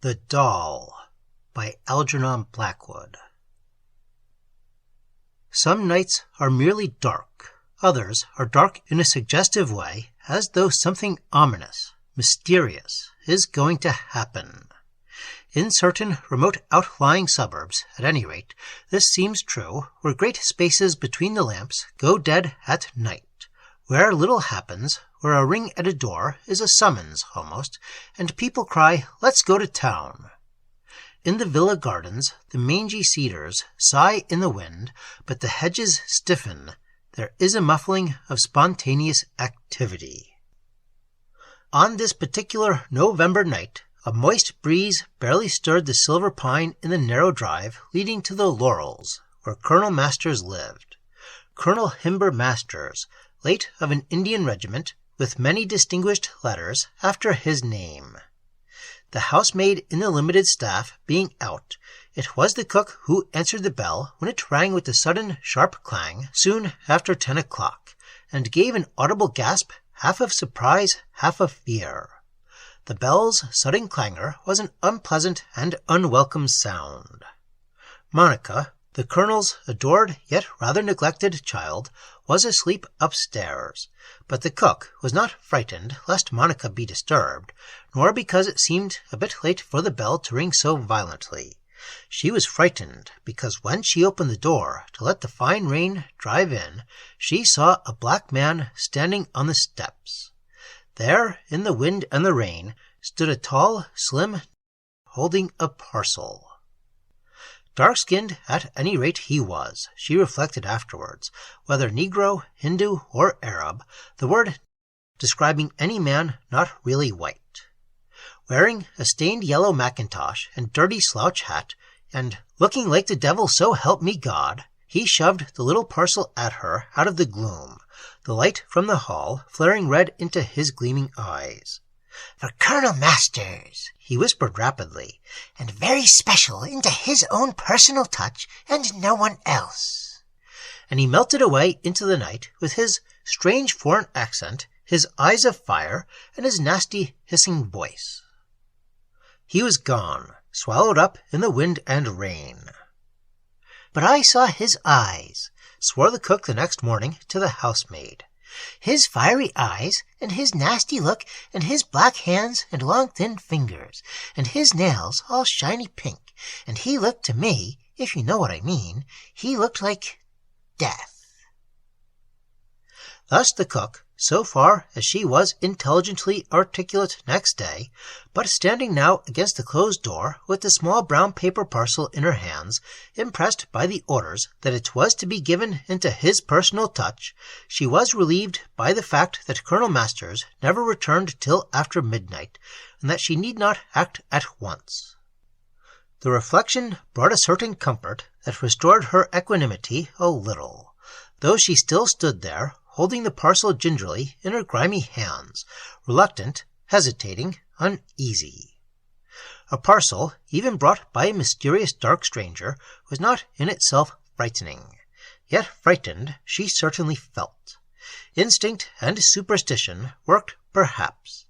The Doll by Algernon Blackwood. Some nights are merely dark. Others are dark in a suggestive way, as though something ominous, mysterious, is going to happen. In certain remote outlying suburbs, at any rate, this seems true, where great spaces between the lamps go dead at night, where little happens, where a ring at a door is a summons almost, and people cry, "Let's go to town." In the villa gardens, the mangy cedars sigh in the wind, but the hedges stiffen. There is a muffling of spontaneous activity. On this particular November night, a moist breeze barely stirred the silver pine in the narrow drive leading to the Laurels, where Colonel Masters lived. Colonel Himber Masters, late of an Indian regiment, with many distinguished letters after his name. The housemaid in the limited staff being out, it was the cook who answered the bell when it rang with a sudden sharp clang soon after 10 o'clock, and gave an audible gasp, half of surprise, half of fear. The bell's sudden clangor was an unpleasant and unwelcome sound. Monica, the colonel's adored yet rather neglected child, was asleep upstairs, but the cook was not frightened lest Monica be disturbed, nor because it seemed a bit late for the bell to ring so violently. She was frightened because when she opened the door to let the fine rain drive in, she saw a black man standing on the steps. There, in the wind and the rain, stood a tall, slim, holding a parcel. Dark-skinned, at any rate, he was, she reflected afterwards, whether Negro, Hindu, or Arab, the word describing any man not really white. Wearing a stained yellow mackintosh and dirty slouch hat, and looking like the devil, so help me God, he shoved the little parcel at her out of the gloom, the light from the hall flaring red into his gleaming eyes. "For Colonel Masters," he whispered rapidly, "and very special into his own personal touch and no one else." And he melted away into the night with his strange foreign accent, his eyes of fire, and his nasty hissing voice. He was gone, swallowed up in the wind and rain. "But I saw his eyes," swore the cook the next morning to the housemaid. "His fiery eyes, and his nasty look, and his black hands and long thin fingers, and his nails all shiny pink, and he looked to me, if you know what I mean, he looked like death." Thus the cook, so far as she was intelligently articulate next day, but standing now against the closed door with the small brown paper parcel in her hands, impressed by the orders that it was to be given into his personal touch, she was relieved by the fact that Colonel Masters never returned till after midnight, and that she need not act at once. The reflection brought a certain comfort that restored her equanimity a little, though she still stood there, holding the parcel gingerly in her grimy hands, reluctant, hesitating, uneasy. A parcel, even brought by a mysterious dark stranger, was not in itself frightening. Yet frightened she certainly felt. Instinct and superstition worked perhaps.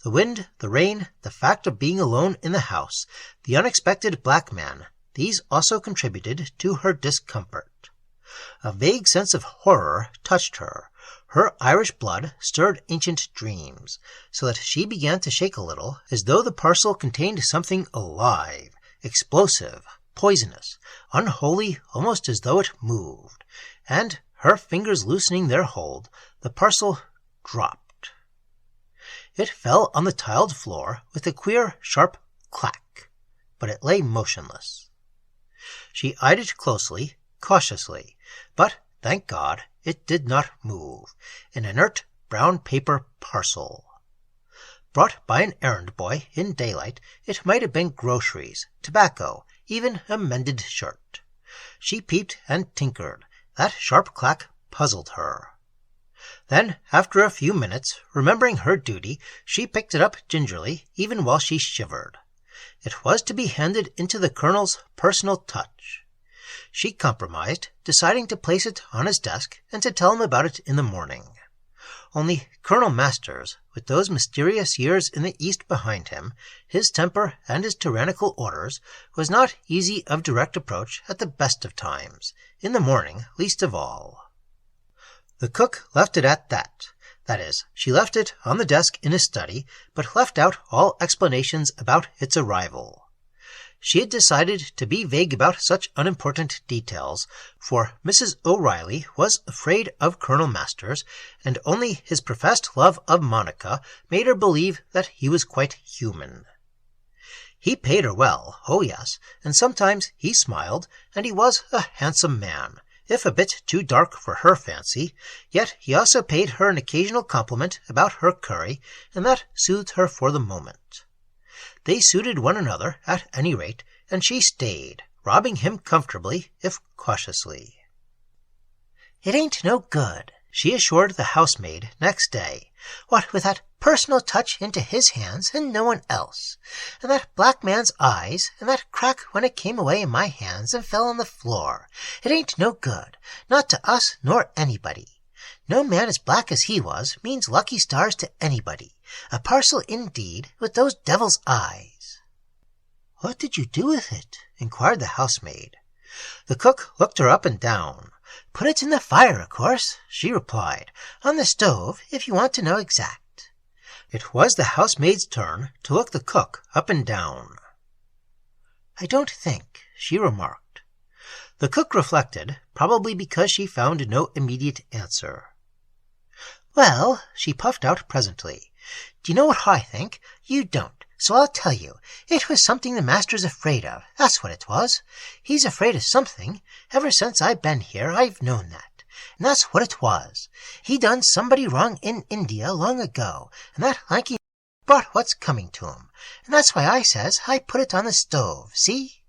The wind, the rain, the fact of being alone in the house, the unexpected black man, these also contributed to her discomfort. A vague sense of horror touched her. Her Irish blood stirred ancient dreams, so that she began to shake a little, as though the parcel contained something alive, explosive, poisonous, unholy, almost as though it moved, and, her fingers loosening their hold, the parcel dropped. It fell on the tiled floor with a queer, sharp clack, but it lay motionless. She eyed it closely, cautiously, but, thank God, it did not move, an inert brown paper parcel. Brought by an errand boy in daylight, it might have been groceries, tobacco, even a mended shirt. She peeped and tinkered. That sharp clack puzzled her. Then, after a few minutes, remembering her duty, she picked it up gingerly, even while she shivered. It was to be handed into the colonel's personal touch. She compromised, deciding to place it on his desk and to tell him about it in the morning. Only Colonel Masters, with those mysterious years in the East behind him, his temper and his tyrannical orders, was not easy of direct approach at the best of times, in the morning least of all. The cook left it at that. That is, she left it on the desk in his study, but left out all explanations about its arrival. She had decided to be vague about such unimportant details, for Mrs. O'Reilly was afraid of Colonel Masters, and only his professed love of Monica made her believe that he was quite human. He paid her well, oh yes, and sometimes he smiled, and he was a handsome man, if a bit too dark for her fancy, yet he also paid her an occasional compliment about her curry, and that soothed her for the moment. They suited one another, at any rate, and she stayed, robbing him comfortably, if cautiously. "It ain't no good," she assured the housemaid next day. "What with that personal touch into his hands and no one else, and that black man's eyes, and that crack when it came away in my hands and fell on the floor. It ain't no good, not to us nor anybody. No man as black as he was means lucky stars to anybody. A parcel indeed, with those devil's eyes." "What did you do with it?" inquired the housemaid. The cook looked her up and down. "Put it in the fire, of course," she replied. "On the stove, if you want to know exact." It was the housemaid's turn to look the cook up and down. "I don't think," she remarked. The cook reflected, probably because she found no immediate answer. "Well," she puffed out presently, "do you know what I think? You don't, so I'll tell you. It was something the master's afraid of, that's what it was. He's afraid of something. Ever since I've been here I've known that. And that's what it was. He done somebody wrong in India long ago, and that lanky brought what's coming to him. And that's why I says I put it on the stove, see?"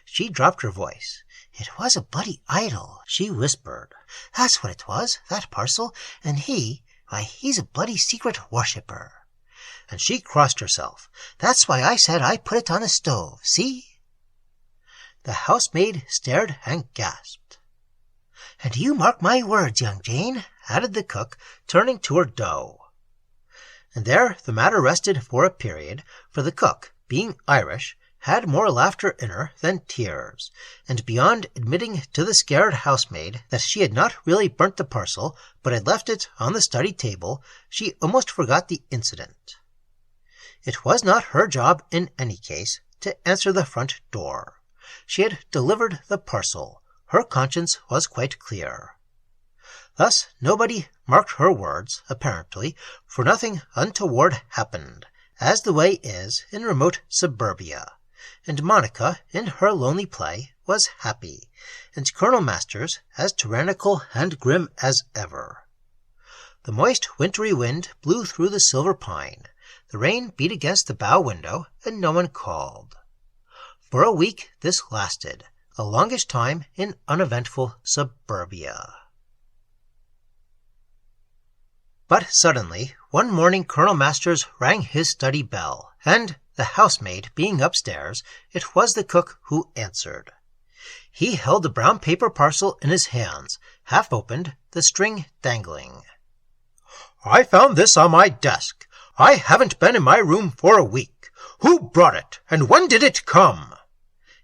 She dropped her voice. "It was a bloody idol," she whispered. "That's what it was, that parcel, and he's a bloody secret worshipper." And she crossed herself. "That's why I said I put it on the stove, see?" The housemaid stared and gasped. "And you mark my words, young Jane," added the cook, turning to her dough. And there the matter rested for a period, for the cook, being Irish, had more laughter in her than tears, and beyond admitting to the scared housemaid that she had not really burnt the parcel, but had left it on the study table, she almost forgot the incident. It was not her job, in any case, to answer the front door. She had delivered the parcel. Her conscience was quite clear. Thus nobody marked her words, apparently, for nothing untoward happened, as the way is in remote suburbia. And Monica, in her lonely play, was happy, and Colonel Masters as tyrannical and grim as ever. The moist wintry wind blew through the silver pine. The rain beat against the bow window, and no one called. For a week this lasted, the longest time in uneventful suburbia. But suddenly, one morning Colonel Masters rang his study bell, and, the housemaid being upstairs, it was the cook who answered. He held the brown paper parcel in his hands, half opened, the string dangling. "I found this on my desk. I haven't been in my room for a week. Who brought it, and when did it come?"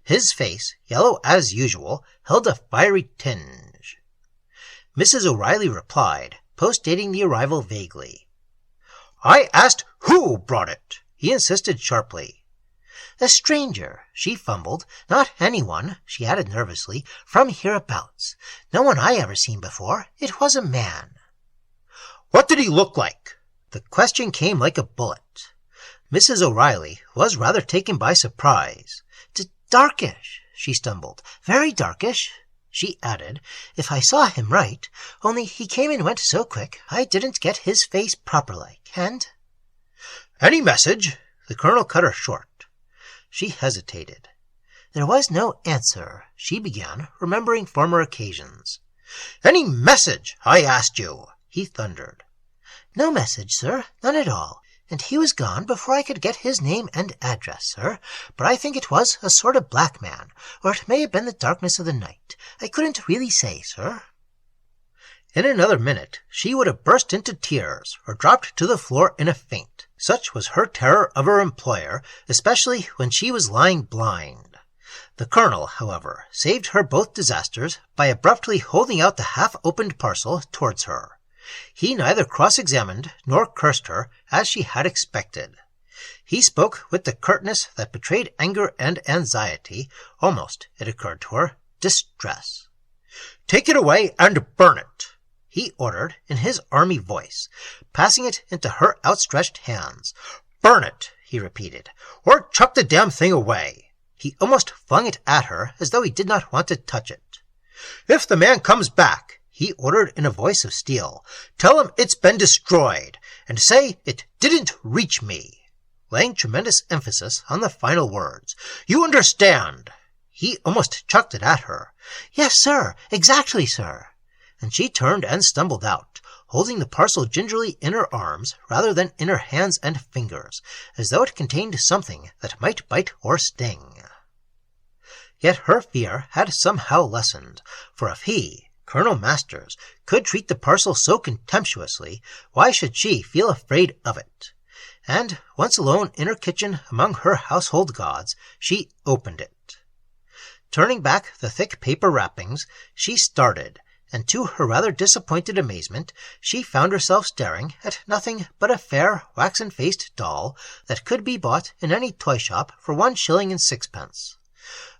His face, yellow as usual, held a fiery tinge. Mrs. O'Reilly replied, postdating the arrival vaguely. "I asked who brought it," he insisted sharply. "A stranger," she fumbled. "Not anyone," she added nervously, "from hereabouts. No one I ever seen before. It was a man." "What did he look like?" The question came like a bullet. Mrs. O'Reilly was rather taken by surprise. "Darkish," she stumbled. "Very darkish," she added, "if I saw him right. Only he came and went so quick I didn't get his face proper like, and—" "Any message?" The colonel cut her short. She hesitated. "There was no answer," she began, remembering former occasions. "Any message, I asked you," he thundered. "No message, sir, none at all. And he was gone before I could get his name and address, sir. But I think it was a sort of black man, or it may have been the darkness of the night. I couldn't really say, sir." In another minute she would have burst into tears or dropped to the floor in a faint. Such was her terror of her employer, especially when she was lying blind. The colonel, however, saved her both disasters by abruptly holding out the half-opened parcel towards her. He neither cross-examined nor cursed her, as she had expected. He spoke with the curtness that betrayed anger and anxiety, almost, it occurred to her, distress. "Take it away and burn it," he ordered in his army voice, passing it into her outstretched hands. "Burn it," he repeated, "or chuck the damn thing away." He almost flung it at her as though he did not want to touch it. "If the man comes back," he ordered in a voice of steel, "tell him it's been destroyed, and say it didn't reach me," laying tremendous emphasis on the final words. "You understand?" He almost chucked it at her. "Yes, sir. Exactly, sir." And she turned and stumbled out, holding the parcel gingerly in her arms rather than in her hands and fingers, as though it contained something that might bite or sting. Yet her fear had somehow lessened, for if he, Colonel Masters, could treat the parcel so contemptuously, why should she feel afraid of it? And, once alone in her kitchen among her household gods, she opened it. Turning back the thick paper wrappings, she started, and to her rather disappointed amazement, she found herself staring at nothing but a fair, waxen-faced doll that could be bought in any toy shop for 1 shilling and 6pence.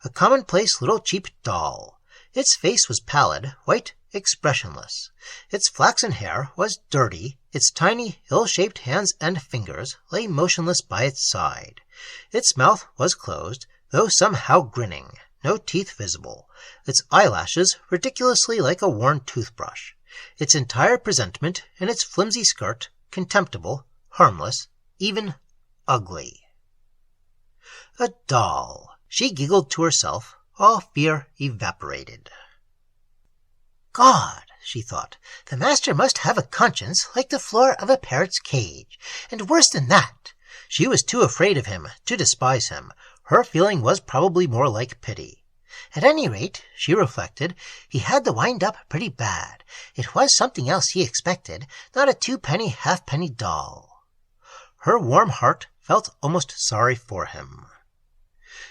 A commonplace little cheap doll. Its face was pallid, white, expressionless. Its flaxen hair was dirty. Its tiny, ill-shaped hands and fingers lay motionless by its side. Its mouth was closed, though somehow grinning, no teeth visible. Its eyelashes ridiculously like a worn toothbrush. Its entire presentment in its flimsy skirt, contemptible, harmless, even ugly. A doll. She giggled to herself, all fear evaporated. "God," she thought, "the master must have a conscience like the floor of a parrot's cage, and worse than that." She was too afraid of him to despise him. Her feeling was probably more like pity. At any rate, she reflected, he had the wind-up pretty bad. It was something else he expected, not a 2-penny halfpenny doll. Her warm heart felt almost sorry for him.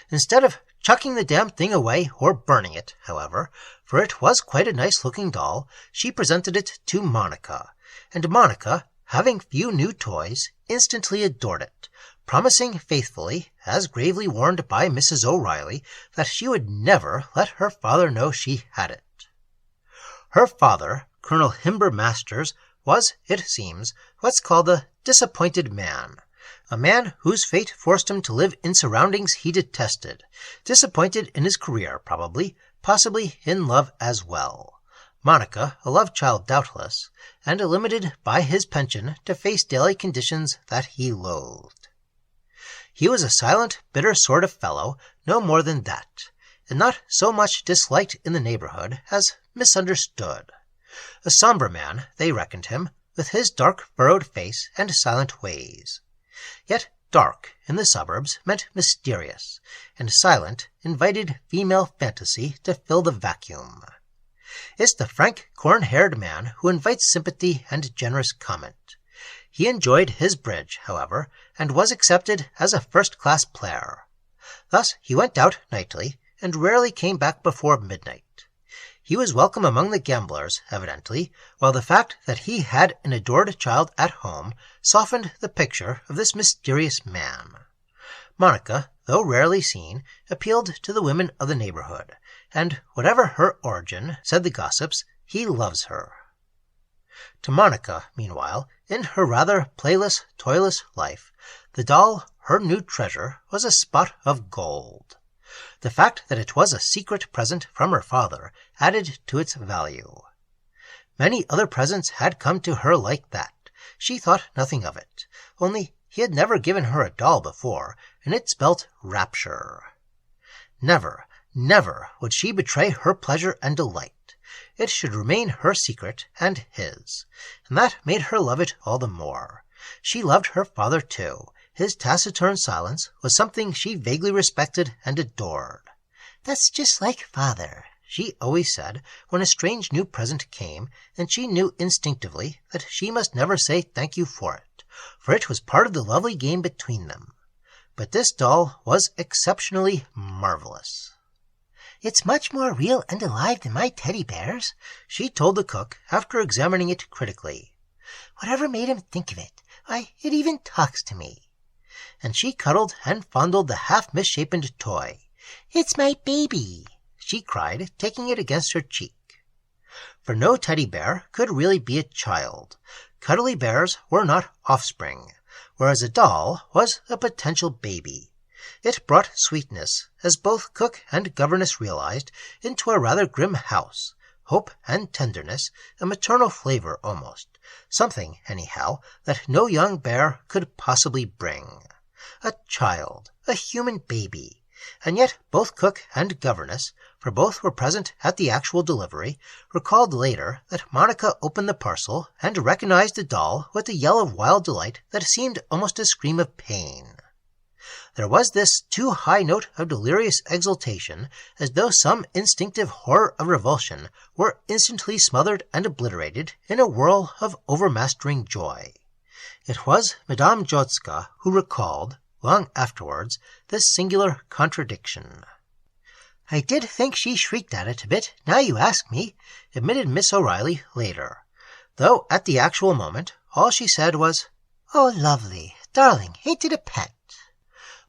Instead of chucking the damn thing away or burning it, however, for it was quite a nice-looking doll, she presented it to Monica, and Monica, having few new toys, instantly adored it, promising faithfully, as gravely warned by Mrs. O'Reilly, that she would never let her father know she had it. Her father, Colonel Himber Masters, was, it seems, what's called a disappointed man. A man whose fate forced him to live in surroundings he detested, disappointed in his career, probably, possibly in love as well. Monica, a love-child doubtless, and limited by his pension to face daily conditions that he loathed. He was a silent, bitter sort of fellow, no more than that, and not so much disliked in the neighborhood as misunderstood. A somber man, they reckoned him, with his dark furrowed face and silent ways. Yet dark in the suburbs meant mysterious, and silent invited female fantasy to fill the vacuum. It's the frank, corn-haired man who invites sympathy and generous comment. He enjoyed his bridge, however, and was accepted as a first-class player. Thus he went out nightly, and rarely came back before midnight. He was welcome among the gamblers, evidently, while the fact that he had an adored child at home softened the picture of this mysterious man. Monica, though rarely seen, appealed to the women of the neighborhood, and whatever her origin, said the gossips, he loves her. To Monica, meanwhile, in her rather playless, toyless life, the doll, her new treasure, was a spot of gold. The fact that it was a secret present from her father added to its value. Many other presents had come to her like that. She thought nothing of it, only he had never given her a doll before, and it spelt rapture. Never, never would she betray her pleasure and delight. It should remain her secret and his, and that made her love it all the more. She loved her father, too. His taciturn silence was something she vaguely respected and adored. "That's just like father," she always said when a strange new present came, and she knew instinctively that she must never say thank you for it was part of the lovely game between them. But this doll was exceptionally marvelous. "It's much more real and alive than my teddy bears," she told the cook after examining it critically. "Whatever made him think of it? Why, it even talks to me." And she cuddled and fondled the half-misshapen toy. "It's my baby," she cried, taking it against her cheek. For no teddy bear could really be a child. Cuddly bears were not offspring, whereas a doll was a potential baby. It brought sweetness, as both cook and governess realized, into a rather grim house, hope and tenderness, a maternal flavor almost, something, anyhow, that no young bear could possibly bring. A child, a human baby. And yet both cook and governess, for both were present at the actual delivery, recalled later that Monica opened the parcel and recognized the doll with a yell of wild delight that seemed almost a scream of pain. There was this too high note of delirious exultation, as though some instinctive horror of revulsion were instantly smothered and obliterated in a whirl of overmastering joy. It was Madame Jotska who recalled, long afterwards, this singular contradiction. "I did think she shrieked at it a bit, now you ask me," admitted Miss O'Reilly later, though at the actual moment all she said was, "Oh, lovely, darling, ain't it a pet?"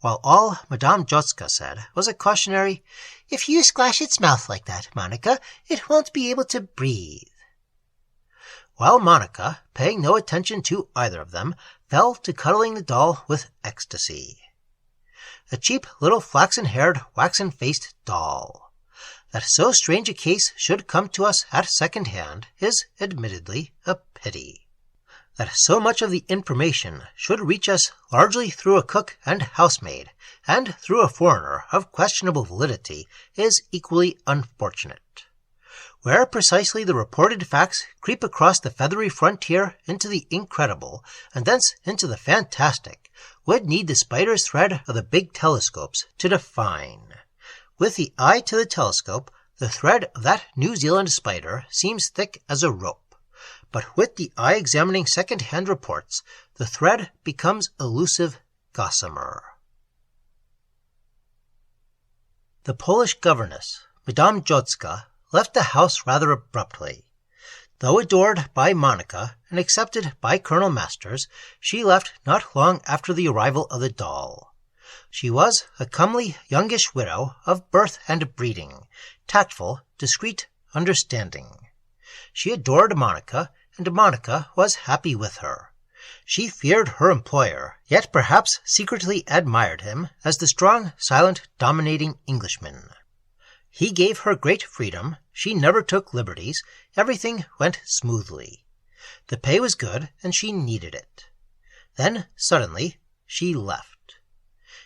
While all Madame Jotska said was a cautionary, "If you splash its mouth like that, Monica, it won't be able to breathe." While Monica, paying no attention to either of them, fell to cuddling the doll with ecstasy. A cheap little flaxen-haired, waxen-faced doll. That so strange a case should come to us at second hand is admittedly a pity. That so much of the information should reach us largely through a cook and housemaid, and through a foreigner of questionable validity, is equally unfortunate. Where precisely the reported facts creep across the feathery frontier into the incredible, and thence into the fantastic, would need the spider's thread of the big telescopes to define. With the eye to the telescope, the thread of that New Zealand spider seems thick as a rope. But with the eye examining second-hand reports, the thread becomes elusive gossamer. The Polish governess, Madame Jotska, left the house rather abruptly. Though adored by Monica and accepted by Colonel Masters, she left not long after the arrival of the doll. She was a comely youngish widow of birth and breeding, tactful, discreet, understanding. She adored Monica, and Monica was happy with her. She feared her employer, yet perhaps secretly admired him as the strong, silent, dominating Englishman. He gave her great freedom, she never took liberties, everything went smoothly. The pay was good, and she needed it. Then, suddenly, she left.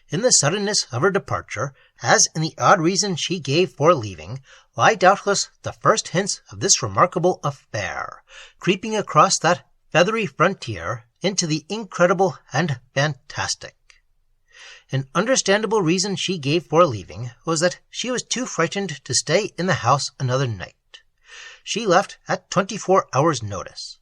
In the suddenness of her departure, as in the odd reason she gave for leaving, lie doubtless the first hints of this remarkable affair, creeping across that feathery frontier into the incredible and fantastic. An understandable reason she gave for leaving was that she was too frightened to stay in the house another night. She left at 24 hours' notice.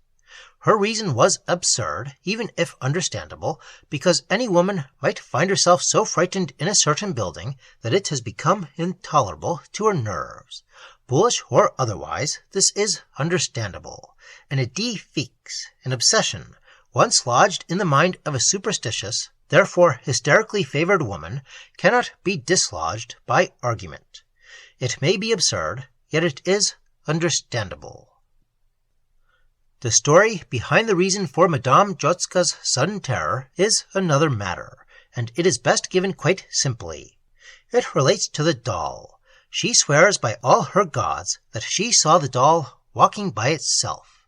Her reason was absurd, even if understandable, because any woman might find herself so frightened in a certain building that it has become intolerable to her nerves. Foolish or otherwise, this is understandable. An idée fixe, an obsession, once lodged in the mind of a superstitious, therefore hysterically favored woman, cannot be dislodged by argument. It may be absurd, yet it is understandable. The story behind the reason for Madame Jotska's sudden terror is another matter, and it is best given quite simply. It relates to the doll. She swears by all her gods that she saw the doll walking by itself.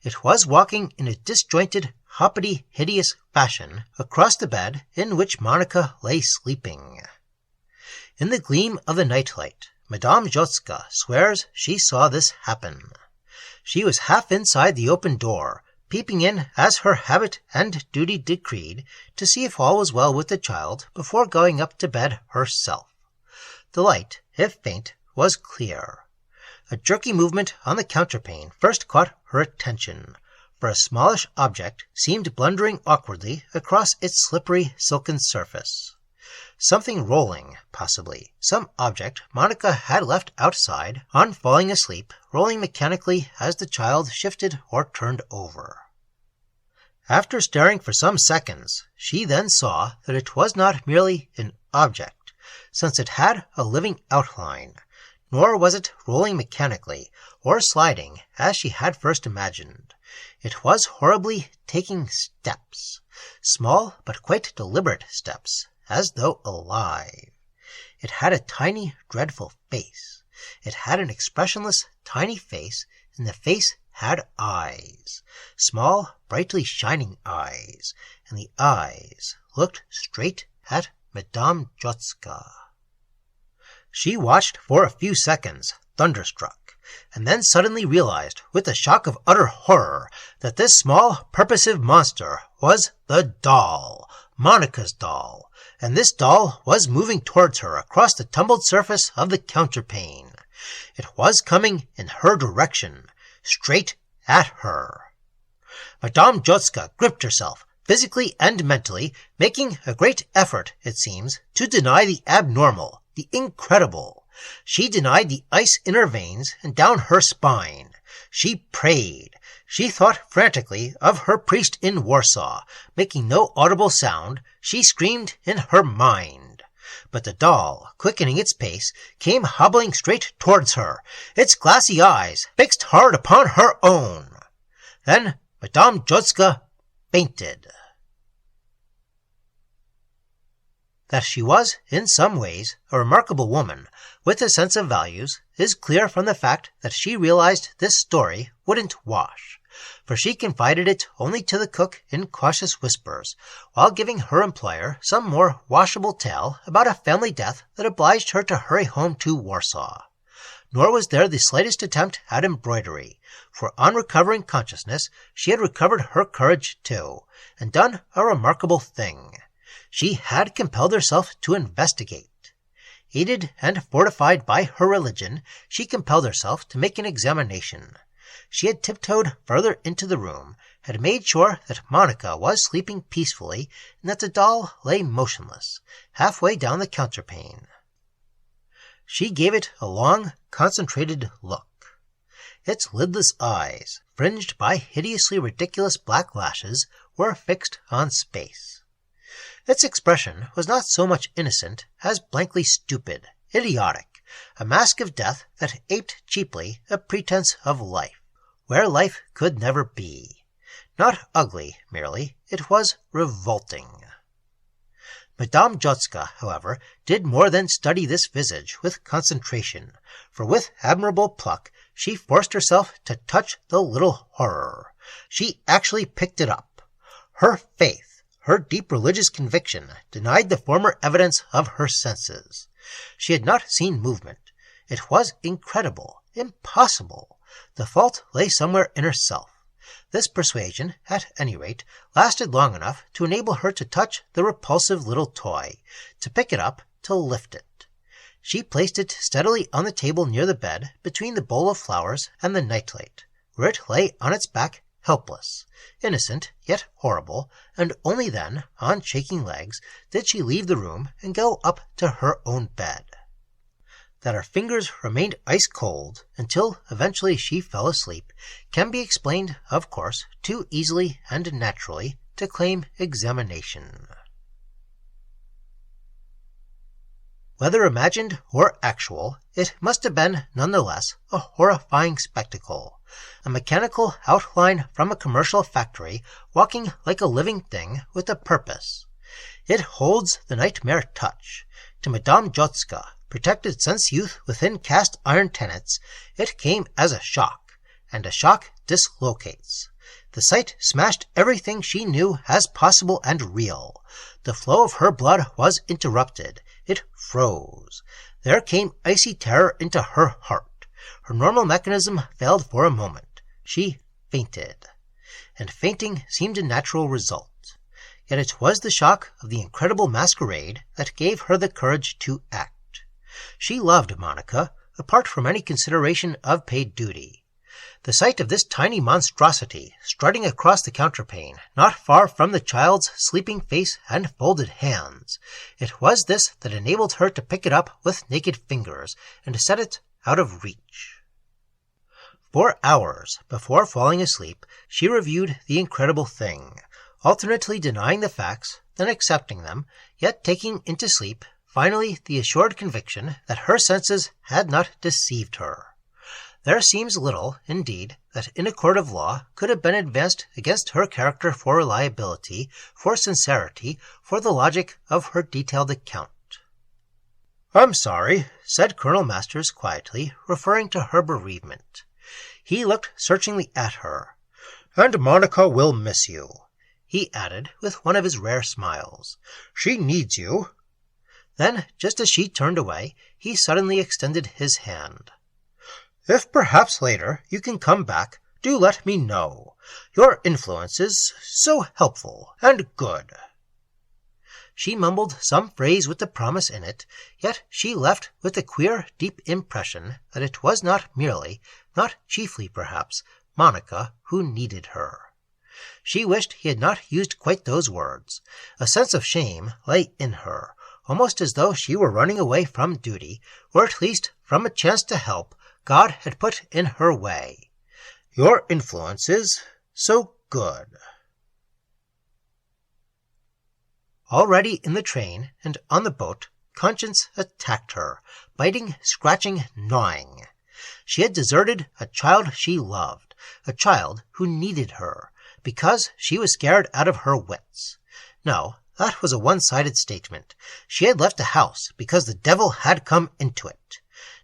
It was walking in a disjointed, hoppity, hideous fashion across the bed in which Monica lay sleeping. In the gleam of the nightlight, Madame Jotska swears she saw this happen. She was half inside the open door, peeping in as her habit and duty decreed, to see if all was well with the child before going up to bed herself. The light, if faint, was clear. A jerky movement on the counterpane first caught her attention, for a smallish object seemed blundering awkwardly across its slippery silken surface. Something rolling, possibly. Some object Monica had left outside on falling asleep, rolling mechanically as the child shifted or turned over. After staring for some seconds, she then saw that it was not merely an object, since it had a living outline, nor was it rolling mechanically or sliding as she had first imagined. It was horribly taking steps, small but quite deliberate steps, as though alive. It had a tiny, dreadful face. It had an expressionless, tiny face, and the face had eyes, small, brightly shining eyes, and the eyes looked straight at Madame Jotska. She watched for a few seconds, thunderstruck, and then suddenly realized, with a shock of utter horror, that this small, purposive monster was the doll, Monica's doll, and this doll was moving towards her across the tumbled surface of the counterpane. It was coming in her direction, straight at her. Madame Jotska gripped herself, physically and mentally, making a great effort, it seems, to deny the abnormal, the incredible. She denied the ice in her veins and down her spine. She prayed. She thought frantically of her priest in Warsaw. Making no audible sound, she screamed in her mind. But the doll, quickening its pace, came hobbling straight towards her, its glassy eyes fixed hard upon her own. Then Madame Jotska fainted. That she was, in some ways, a remarkable woman, with a sense of values, is clear from the fact that she realized this story wouldn't wash, for she confided it only to the cook in cautious whispers, while giving her employer some more washable tale about a family death that obliged her to hurry home to Warsaw. Nor was there the slightest attempt at embroidery, for on recovering consciousness she had recovered her courage too, and done a remarkable thing. She had compelled herself to investigate. Aided and fortified by her religion, she compelled herself to make an examination. She had tiptoed further into the room, had made sure that Monica was sleeping peacefully, and that the doll lay motionless, halfway down the counterpane. She gave it a long, concentrated look. Its lidless eyes, fringed by hideously ridiculous black lashes, were fixed on space. Its expression was not so much innocent as blankly stupid, idiotic, a mask of death that aped cheaply a pretense of life, where life could never be. Not ugly, merely, it was revolting. Madame Jotska, however, did more than study this visage with concentration, for with admirable pluck she forced herself to touch the little horror. She actually picked it up. Her faith, her deep religious conviction, denied the former evidence of her senses. She had not seen movement. It was incredible, impossible. The fault lay somewhere in herself. This persuasion, at any rate, lasted long enough to enable her to touch the repulsive little toy, to pick it up, to lift it. She placed it steadily on the table near the bed, between the bowl of flowers and the nightlight, where it lay on its back, helpless, innocent, yet horrible, and only then, on shaking legs, did she leave the room and go up to her own bed. That her fingers remained ice-cold until eventually she fell asleep can be explained, of course, too easily and naturally to claim examination. Whether imagined or actual, it must have been nonetheless a horrifying spectacle. A mechanical outline from a commercial factory walking like a living thing with a purpose. It holds the nightmare touch. To Madame Jotska, protected since youth within cast-iron tenets, it came as a shock, and a shock dislocates. The sight smashed everything she knew as possible and real. The flow of her blood was interrupted. It froze. There came icy terror into her heart. Her normal mechanism failed for a moment. She fainted. And fainting seemed a natural result. Yet it was the shock of the incredible masquerade that gave her the courage to act. She loved Monica, apart from any consideration of paid duty. The sight of this tiny monstrosity strutting across the counterpane, not far from the child's sleeping face and folded hands, it was this that enabled her to pick it up with naked fingers and to set it out of reach. For hours before falling asleep, she reviewed the incredible thing, alternately denying the facts, then accepting them, yet taking into sleep, finally, the assured conviction that her senses had not deceived her. There seems little, indeed, that in a court of law could have been advanced against her character for reliability, for sincerity, for the logic of her detailed account. "I'm sorry," said Colonel Masters quietly, referring to her bereavement. He looked searchingly at her. "And Monica will miss you," he added with one of his rare smiles. "She needs you." Then, just as she turned away, he suddenly extended his hand. "If perhaps later you can come back, do let me know. Your influence is so helpful and good." She mumbled some phrase with the promise in it, yet she left with a queer, deep impression that it was not merely, not chiefly perhaps, Monica who needed her. She wished he had not used quite those words. A sense of shame lay in her, almost as though she were running away from duty, or at least from a chance to help God had put in her way. "Your influence is so good." Already in the train and on the boat, conscience attacked her, biting, scratching, gnawing. She had deserted a child she loved, a child who needed her, because she was scared out of her wits. No, that was a one-sided statement. She had left the house because the devil had come into it.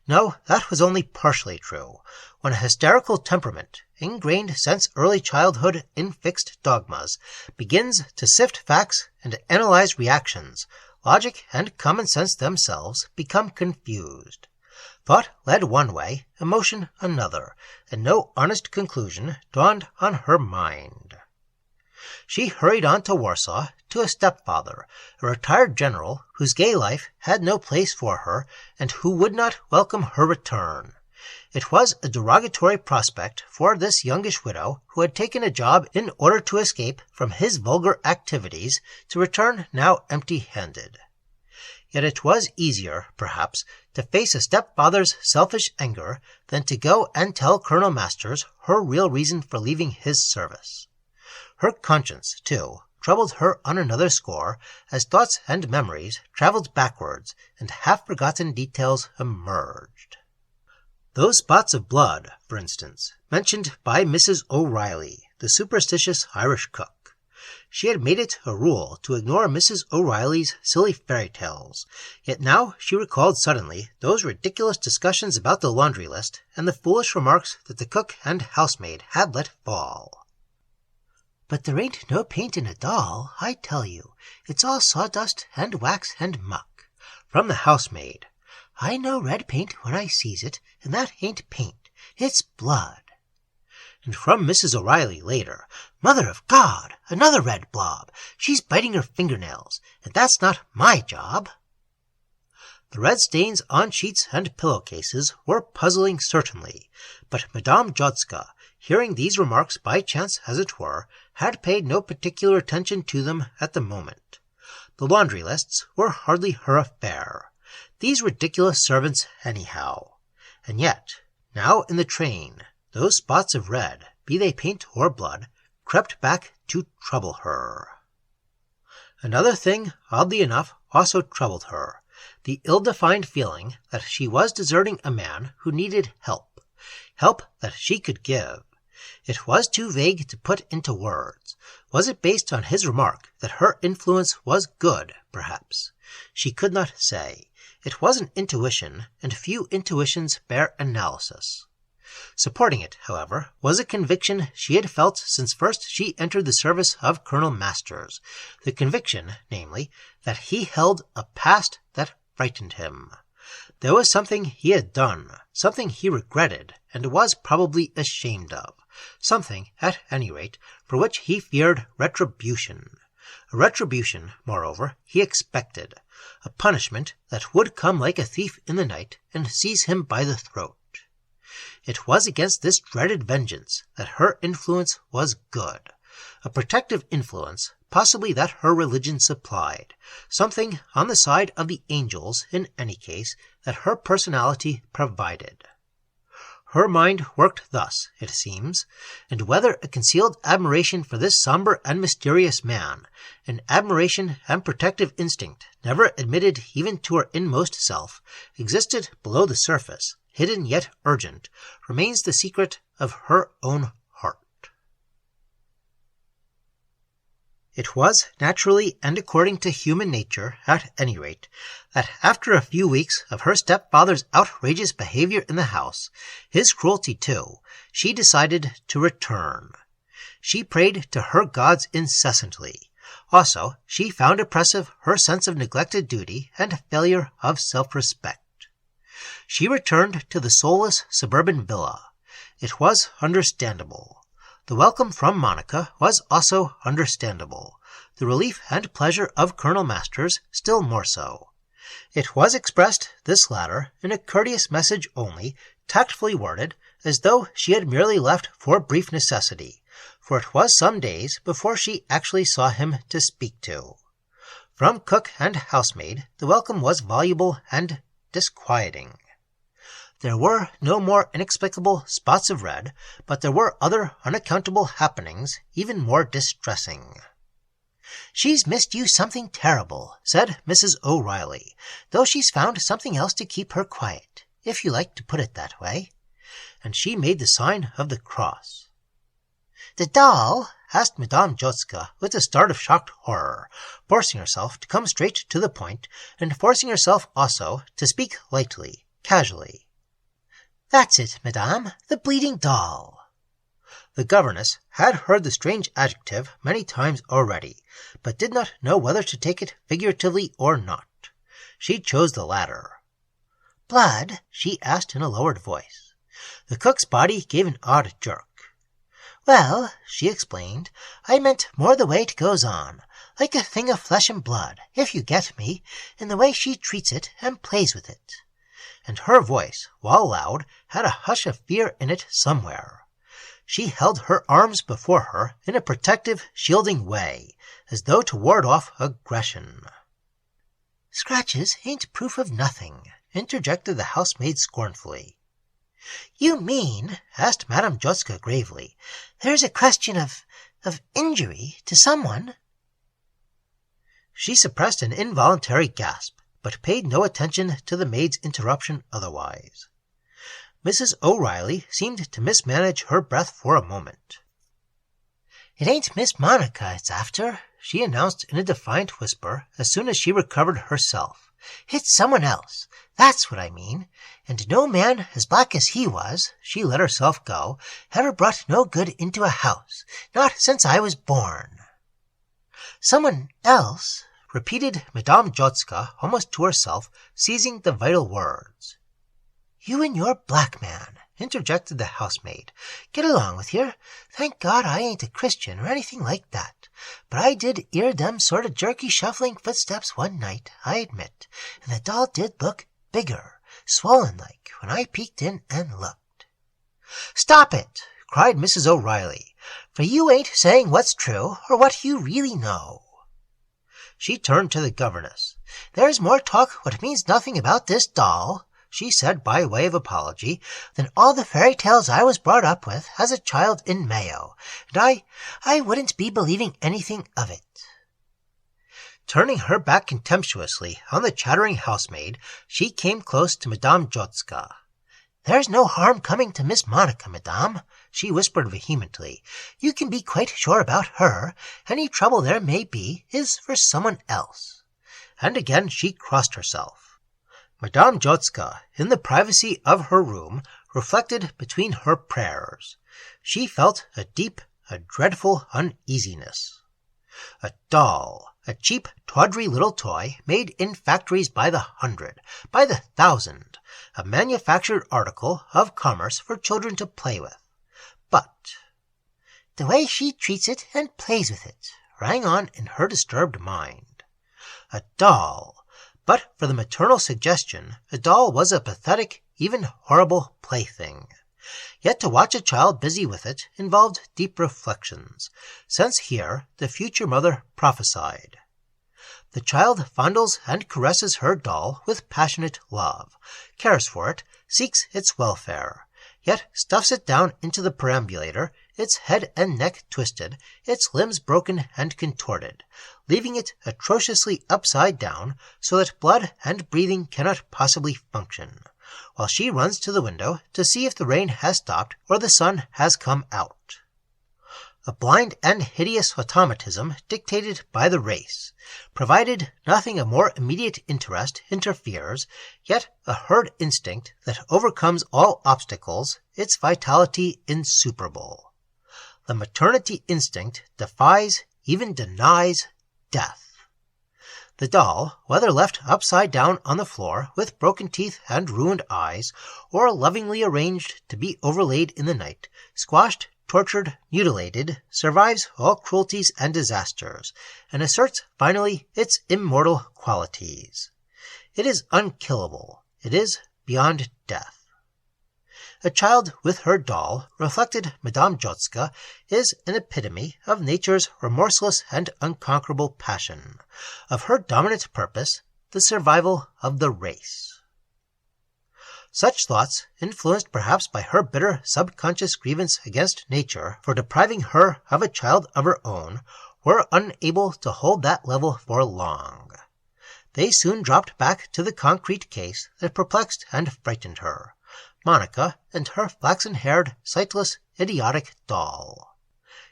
No, that was only partially true. When a hysterical temperament, ingrained since early childhood in fixed dogmas, begins to sift facts and analyze reactions, logic and common sense themselves become confused. Thought led one way, emotion another, and no honest conclusion dawned on her mind. She hurried on to Warsaw, to a stepfather, a retired general whose gay life had no place for her and who would not welcome her return. It was a derogatory prospect for this youngish widow who had taken a job in order to escape from his vulgar activities to return now empty-handed. Yet it was easier, perhaps, to face a stepfather's selfish anger than to go and tell Colonel Masters her real reason for leaving his service. Her conscience, too, troubled her on another score, as thoughts and memories traveled backwards and half-forgotten details emerged. Those spots of blood, for instance, mentioned by Mrs. O'Reilly, the superstitious Irish cook. She had made it a rule to ignore Mrs. O'Reilly's silly fairy tales, yet now she recalled suddenly those ridiculous discussions about the laundry list and the foolish remarks that the cook and housemaid had let fall. "But there ain't no paint in a doll, I tell you. It's all sawdust and wax and muck." From the housemaid. "I know red paint when I sees it, and that ain't paint. It's blood." And from Mrs. O'Reilly later. "Mother of God! Another red blob! She's biting her fingernails, and that's not my job." The red stains on sheets and pillowcases were puzzling certainly, but Madame Jodska, hearing these remarks by chance as it were, had paid no particular attention to them at the moment. The laundry lists were hardly her affair. These ridiculous servants anyhow. And yet, now in the train, those spots of red, be they paint or blood, crept back to trouble her. Another thing, oddly enough, also troubled her, the ill-defined feeling that she was deserting a man who needed help that she could give. It was too vague to put into words. Was it based on his remark that her influence was good, perhaps? She could not say. It was an intuition, and few intuitions bear analysis. Supporting it, however, was a conviction she had felt since first she entered the service of Colonel Masters, the conviction, namely, that he held a past that frightened him. There was something he had done, something he regretted, and was probably ashamed of, something, at any rate, for which he feared retribution. A retribution, moreover, he expected, a punishment that would come like a thief in the night and seize him by the throat. It was against this dreaded vengeance that her influence was good, a protective influence, possibly that her religion supplied, something on the side of the angels, in any case, that her personality provided. Her mind worked thus, it seems, and whether a concealed admiration for this somber and mysterious man, an admiration and protective instinct never admitted even to her inmost self, existed below the surface, hidden yet urgent, remains the secret of her own heart. It was naturally and according to human nature, at any rate, that after a few weeks of her stepfather's outrageous behavior in the house, his cruelty too, she decided to return. She prayed to her gods incessantly. Also, she found oppressive her sense of neglected duty and failure of self-respect. She returned to the soulless suburban villa. It was understandable. The welcome from Monica was also understandable. The relief and pleasure of Colonel Masters still more so. It was expressed, this latter, in a courteous message only, tactfully worded, as though she had merely left for brief necessity, for it was some days before she actually saw him to speak to. From cook and housemaid, the welcome was voluble and disquieting. There were no more inexplicable spots of red, but there were other unaccountable happenings, even more distressing. "She's missed you something terrible," said Mrs. O'Reilly, "though she's found something else to keep her quiet, if you like to put it that way." And she made the sign of the cross. "The doll?" asked Madame Jotska with a start of shocked horror, forcing herself to come straight to the point, and forcing herself also to speak lightly, casually. "That's it, madame, the bleeding doll." The governess had heard the strange adjective many times already, but did not know whether to take it figuratively or not. She chose the latter. "Blood?" she asked in a lowered voice. The cook's body gave an odd jerk. "Well," she explained, "I meant more the way it goes on, like a thing of flesh and blood, if you get me, in the way she treats it and plays with it." And her voice, while loud, had a hush of fear in it somewhere. She held her arms before her in a protective, shielding way, as though to ward off aggression. "Scratches ain't proof of nothing," interjected the housemaid scornfully. "You mean," asked Madame Jotska gravely, "there's a question of injury to someone?" She suppressed an involuntary gasp, but paid no attention to the maid's interruption otherwise. Mrs. O'Reilly seemed to mismanage her breath for a moment. "It ain't Miss Monica it's after," she announced in a defiant whisper as soon as she recovered herself. "It's someone else. That's what I mean. And no man as black as he was," she let herself go, "ever brought no good into a house, not since I was born." "Someone else?" repeated Madame Jotska almost to herself, seizing the vital words. "You and your black man," interjected the housemaid. "Get along with yer. Thank God I ain't a Christian or anything like that. But I did 'ear them sort of jerky shuffling footsteps one night, I admit, and the doll did look bigger, swollen like, when I peeked in and looked." "Stop it!" cried Mrs. O'Reilly, "for you ain't saying what's true or what you really know." She turned to the governess. "There's more talk what means nothing about this doll," she said by way of apology, "than all the fairy tales I was brought up with as a child in Mayo, and I wouldn't be believing anything of it." Turning her back contemptuously on the chattering housemaid, she came close to Madame Jotska. "There's no harm coming to Miss Monica, madame," she whispered vehemently. "You can be quite sure about her. Any trouble there may be is for someone else." And again she crossed herself. Madame Jotska, in the privacy of her room, reflected between her prayers. She felt a deep, a dreadful uneasiness. A doll, a cheap, tawdry little toy made in factories by the hundred, by the thousand, a manufactured article of commerce for children to play with. But "the way she treats it and plays with it," rang on in her disturbed mind. A doll, But for the maternal suggestion, a doll was a pathetic, even horrible plaything. Yet to watch a child busy with it involved deep reflections, since here the future mother prophesied. The child fondles and caresses her doll with passionate love, cares for it, seeks its welfare, yet stuffs it down into the perambulator, its head and neck twisted, its limbs broken and contorted, leaving it atrociously upside down so that blood and breathing cannot possibly function, while she runs to the window to see if the rain has stopped or the sun has come out. A blind and hideous automatism dictated by the race, provided nothing of more immediate interest interferes, yet a herd instinct that overcomes all obstacles, its vitality insuperable. The maternity instinct defies, even denies, death. The doll, whether left upside down on the floor with broken teeth and ruined eyes, or lovingly arranged to be overlaid in the night, squashed, tortured, mutilated, survives all cruelties and disasters, and asserts finally its immortal qualities. It is unkillable. It is beyond death. A child with her doll, reflected Madame Jotska, is an epitome of nature's remorseless and unconquerable passion, of her dominant purpose, the survival of the race. Such thoughts, influenced perhaps by her bitter subconscious grievance against nature for depriving her of a child of her own, were unable to hold that level for long. They soon dropped back to the concrete case that perplexed and frightened her, Monica and her flaxen-haired, sightless, idiotic doll.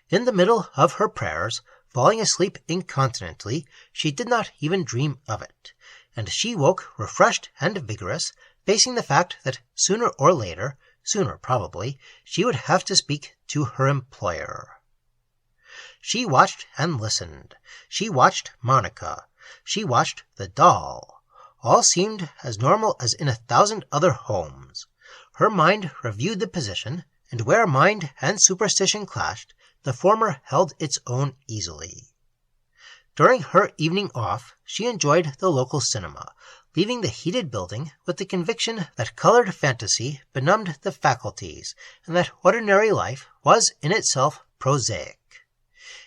In the middle of her prayers, falling asleep incontinently, she did not even dream of it, and she woke refreshed and vigorous, facing the fact that sooner or later, sooner probably, she would have to speak to her employer. She watched and listened. She watched Monica. She watched the doll. All seemed as normal as in 1,000 other homes. Her mind reviewed the position, and where mind and superstition clashed, the former held its own easily. During her evening off, she enjoyed the local cinema, leaving the heated building with the conviction that colored fantasy benumbed the faculties, and that ordinary life was in itself prosaic.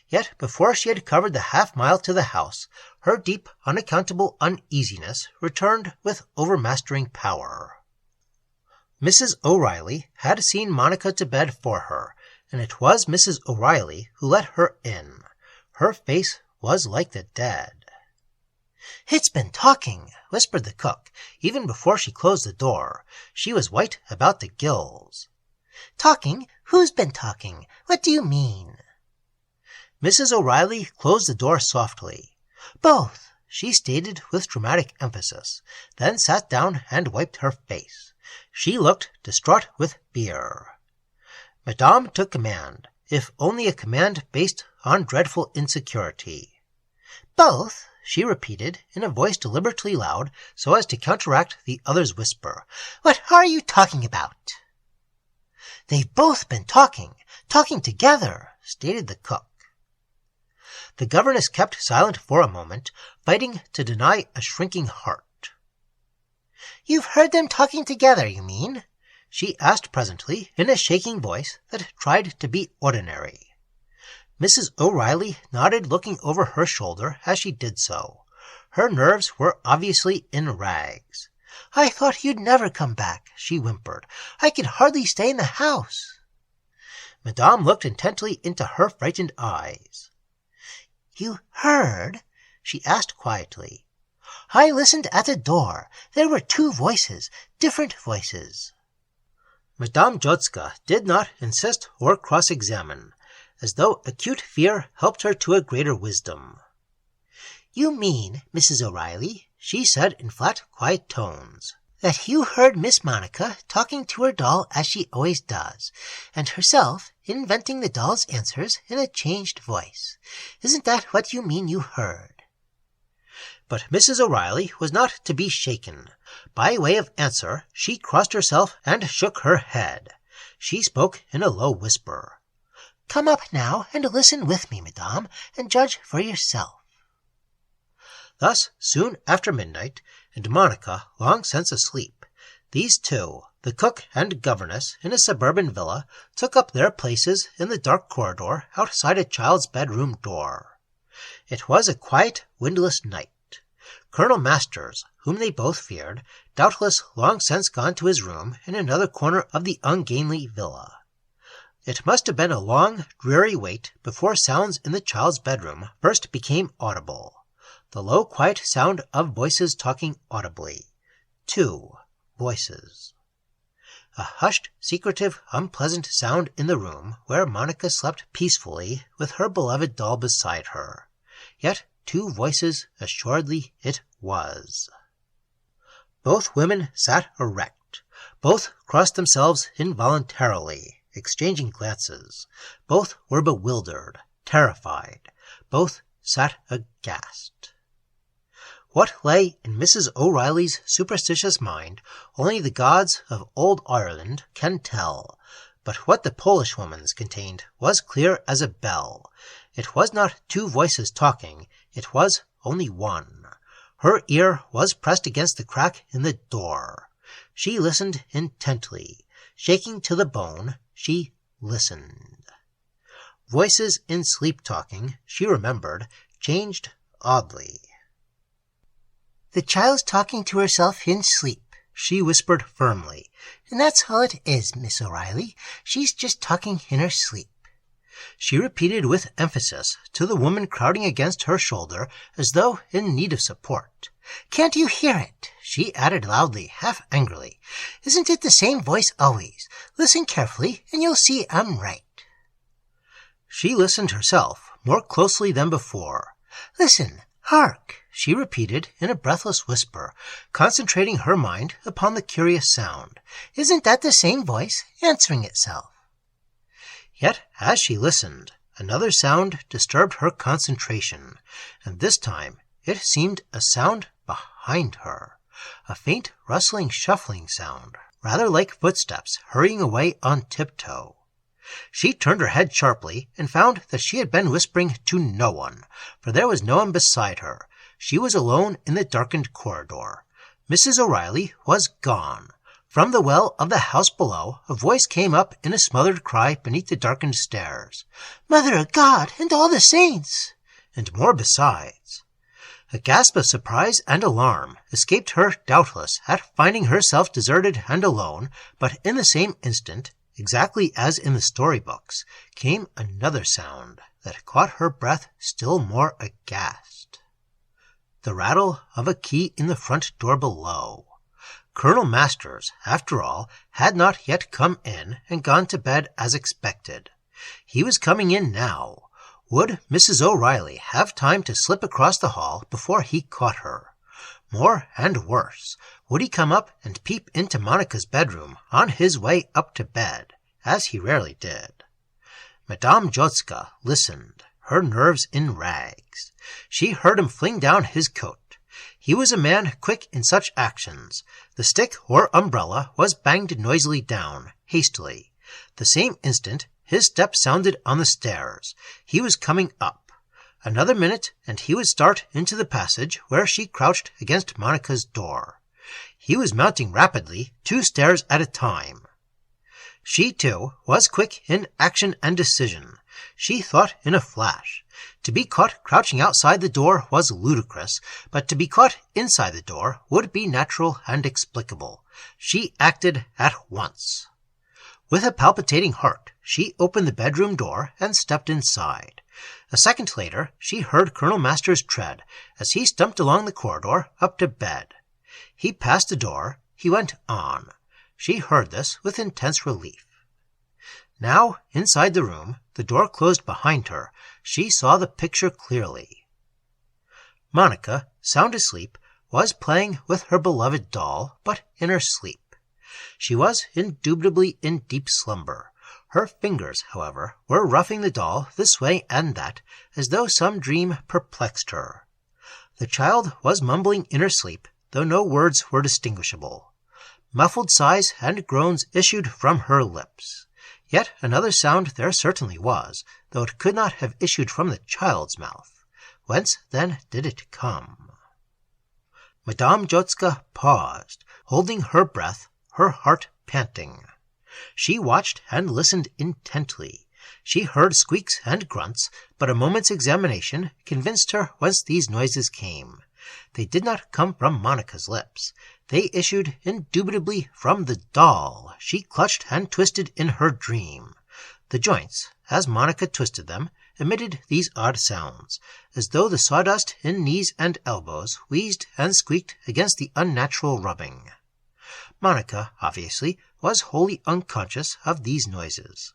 Yet before she had covered the half-mile to the house, her deep, unaccountable uneasiness returned with overmastering power. Mrs. O'Reilly had seen Monica to bed for her, and it was Mrs. O'Reilly who let her in. Her face was like the dead. "It's been talking," whispered the cook, even before she closed the door. She was white about the gills. "Talking? Who's been talking? What do you mean?" Mrs. O'Reilly closed the door softly. "Both," she stated with dramatic emphasis, then sat down and wiped her face. She looked distraught with fear. Madame took command, if only a command based on dreadful insecurity. "Both?" she repeated, in a voice deliberately loud, so as to counteract the other's whisper. "What are you talking about?" "They've both been talking together," stated the cook. The governess kept silent for a moment, fighting to deny a shrinking heart. "You've heard them talking together, you mean?" she asked presently, in a shaking voice that tried to be ordinary. Mrs. O'Reilly nodded, looking over her shoulder as she did so. Her nerves were obviously in rags. "I thought you'd never come back," she whimpered. "I could hardly stay in the house." Madame looked intently into her frightened eyes. "You heard?" she asked quietly. "I listened at the door. There were 2 voices, different voices." Madame Jotska did not insist or cross-examine, as though acute fear helped her to a greater wisdom. "You mean, Mrs. O'Reilly," she said in flat, quiet tones, "that you heard Miss Monica talking to her doll as she always does, and herself inventing the doll's answers in a changed voice. Isn't that what you mean you heard?" But Mrs. O'Reilly was not to be shaken. By way of answer, she crossed herself and shook her head. She spoke in a low whisper. "Come up now and listen with me, madame, and judge for yourself." Thus, soon after midnight, and Monica long since asleep. These two, the cook and governess in a suburban villa, took up their places in the dark corridor outside a child's bedroom door. It was a quiet, windless night. Colonel Masters, whom they both feared, doubtless long since gone to his room in another corner of the ungainly villa. It must have been a long, dreary wait before sounds in the child's bedroom first became audible. The low, quiet sound of voices talking audibly. 2 voices. A hushed, secretive, unpleasant sound in the room where Monica slept peacefully with her beloved doll beside her. Yet 2 voices assuredly it was. Both women sat erect. Both crossed themselves involuntarily, exchanging glances. Both were bewildered, terrified. Both sat aghast. What lay in Mrs. O'Reilly's superstitious mind, only the gods of old Ireland can tell. But what the Polish woman's contained was clear as a bell. It was not 2 voices talking, it was only one. Her ear was pressed against the crack in the door. She listened intently. Shaking to the bone, she listened. Voices in sleep talking, she remembered, changed oddly. The child's talking to herself in sleep, she whispered firmly. And that's all it is, Miss O'Reilly. She's just talking in her sleep. She repeated with emphasis to the woman crowding against her shoulder as though in need of support. Can't you hear it? She added loudly, half angrily. Isn't it the same voice always? Listen carefully, and you'll see I'm right. She listened herself, more closely than before. Listen, hark, she repeated in a breathless whisper, concentrating her mind upon the curious sound. Isn't that the same voice answering itself? Yet, as she listened, another sound disturbed her concentration, and this time it seemed a sound behind her, a faint rustling shuffling sound, rather like footsteps hurrying away on tiptoe. She turned her head sharply and found that she had been whispering to no one, for there was no one beside her. She was alone in the darkened corridor. Mrs. O'Reilly was gone. From the well of the house below, a voice came up in a smothered cry beneath the darkened stairs. Mother of God and all the saints! And more besides. A gasp of surprise and alarm escaped her doubtless at finding herself deserted and alone, but in the same instant, exactly as in the storybooks, came another sound that caught her breath still more aghast. The rattle of a key in the front door below. Colonel Masters, after all, had not yet come in and gone to bed as expected. He was coming in now. Would Mrs. O'Reilly have time to slip across the hall before he caught her? More and worse, would he come up and peep into Monica's bedroom on his way up to bed, as he rarely did? Madame Jotska listened, her nerves in rags. She heard him fling down his coat. He was a man quick in such actions. The stick or umbrella was banged noisily down, hastily. The same instant, his step sounded on the stairs. He was coming up. Another minute, and he would start into the passage where she crouched against Monica's door. He was mounting rapidly, 2 stairs at a time. She, too, was quick in action and decision. She thought in a flash. To be caught crouching outside the door was ludicrous, but to be caught inside the door would be natural and explicable. She acted at once. With a palpitating heart, she opened the bedroom door and stepped inside. A second later, she heard Colonel Masters' tread as he stumped along the corridor up to bed. He passed the door. He went on. She heard this with intense relief. Now, inside the room, the door closed behind her, she saw the picture clearly. Monica, sound asleep, was playing with her beloved doll, but in her sleep. She was indubitably in deep slumber. Her fingers, however, were roughing the doll this way and that, as though some dream perplexed her. The child was mumbling in her sleep, though no words were distinguishable. Muffled sighs and groans issued from her lips. Yet another sound there certainly was, though it could not have issued from the child's mouth. Whence, then, did it come? Madame Jotska paused, holding her breath, her heart panting. She watched and listened intently. She heard squeaks and grunts, but a moment's examination convinced her whence these noises came. They did not come from Monica's lips. They issued indubitably from the doll she clutched and twisted in her dream. The joints, as Monica twisted them, emitted these odd sounds, as though the sawdust in knees and elbows wheezed and squeaked against the unnatural rubbing. Monica, obviously, was wholly unconscious of these noises.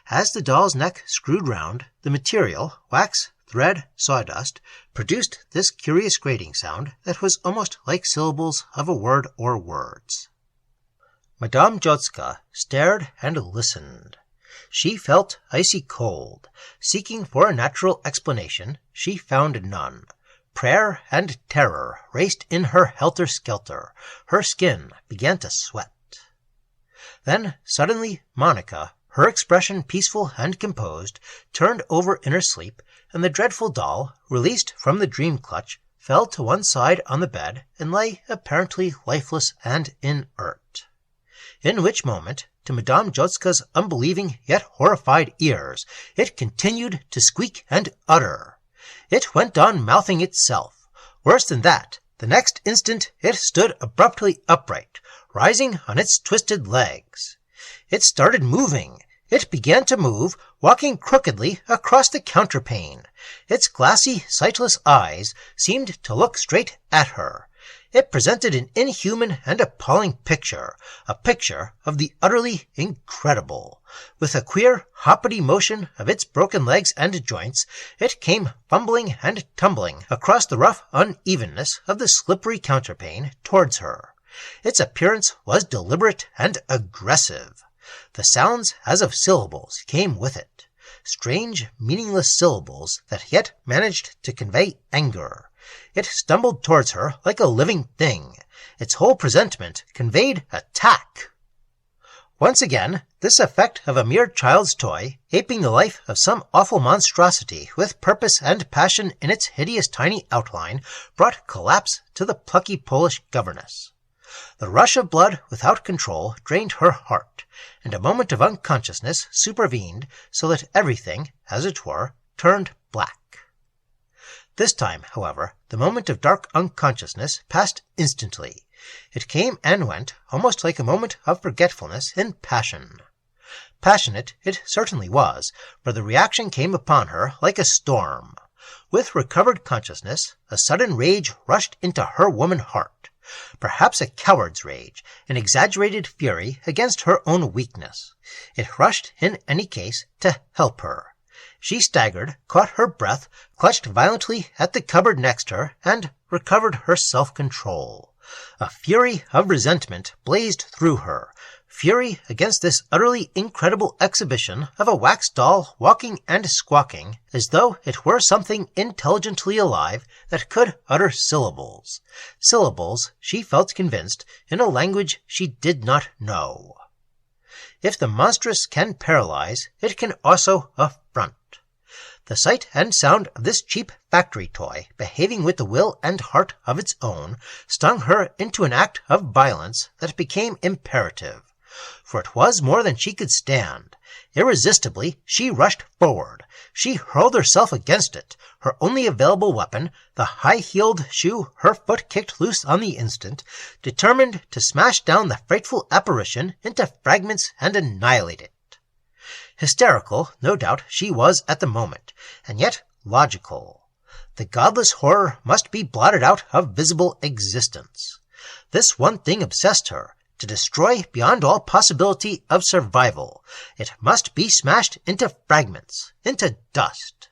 As the doll's neck screwed round, the material, wax, thread, sawdust, produced this curious grating sound that was almost like syllables of a word or words. Madame Jotska stared and listened. She felt icy cold. Seeking for a natural explanation, she found none. Prayer and terror raced in her helter-skelter. Her skin began to sweat. Then, suddenly, Monica, her expression peaceful and composed, turned over in her sleep, and the dreadful doll, released from the dream clutch, fell to one side on the bed and lay apparently lifeless and inert. In which moment, to Madame Jotska's unbelieving yet horrified ears, it continued to squeak and utter. It went on mouthing itself. Worse than that, the next instant it stood abruptly upright, rising on its twisted legs. It started moving. It began to move, walking crookedly across the counterpane. Its glassy, sightless eyes seemed to look straight at her. It presented an inhuman and appalling picture, a picture of the utterly incredible. With a queer, hoppity motion of its broken legs and joints, it came fumbling and tumbling across the rough unevenness of the slippery counterpane towards her. Its appearance was deliberate and aggressive. The sounds as of syllables came with it, strange, meaningless syllables that yet managed to convey anger. It stumbled towards her like a living thing. Its whole presentment conveyed attack. Once again, this effect of a mere child's toy, aping the life of some awful monstrosity with purpose and passion in its hideous tiny outline, brought collapse to the plucky Polish governess. The rush of blood without control drained her heart, and a moment of unconsciousness supervened so that everything, as it were, turned black. This time, however, the moment of dark unconsciousness passed instantly. It came and went, almost like a moment of forgetfulness in passion. Passionate it certainly was, for the reaction came upon her like a storm. With recovered consciousness, a sudden rage rushed into her woman heart. Perhaps a coward's rage, an exaggerated fury against her own weakness. It rushed, in any case, to help her. She staggered, caught her breath, clutched violently at the cupboard next her, and recovered her self-control. A fury of resentment blazed through her, fury against this utterly incredible exhibition of a wax doll walking and squawking as though it were something intelligently alive that could utter syllables. Syllables, she felt convinced, in a language she did not know. If the monstrous can paralyze, it can also affront. The sight and sound of this cheap factory toy, behaving with the will and heart of its own, stung her into an act of violence that became imperative. For it was more than she could stand. Irresistibly, she rushed forward. She hurled herself against it, her only available weapon, the high-heeled shoe her foot kicked loose on the instant, determined to smash down the frightful apparition into fragments and annihilate it. Hysterical, no doubt, she was at the moment, and yet logical. The godless horror must be blotted out of visible existence. This one thing obsessed her, to destroy beyond all possibility of survival. It must be smashed into fragments, into dust.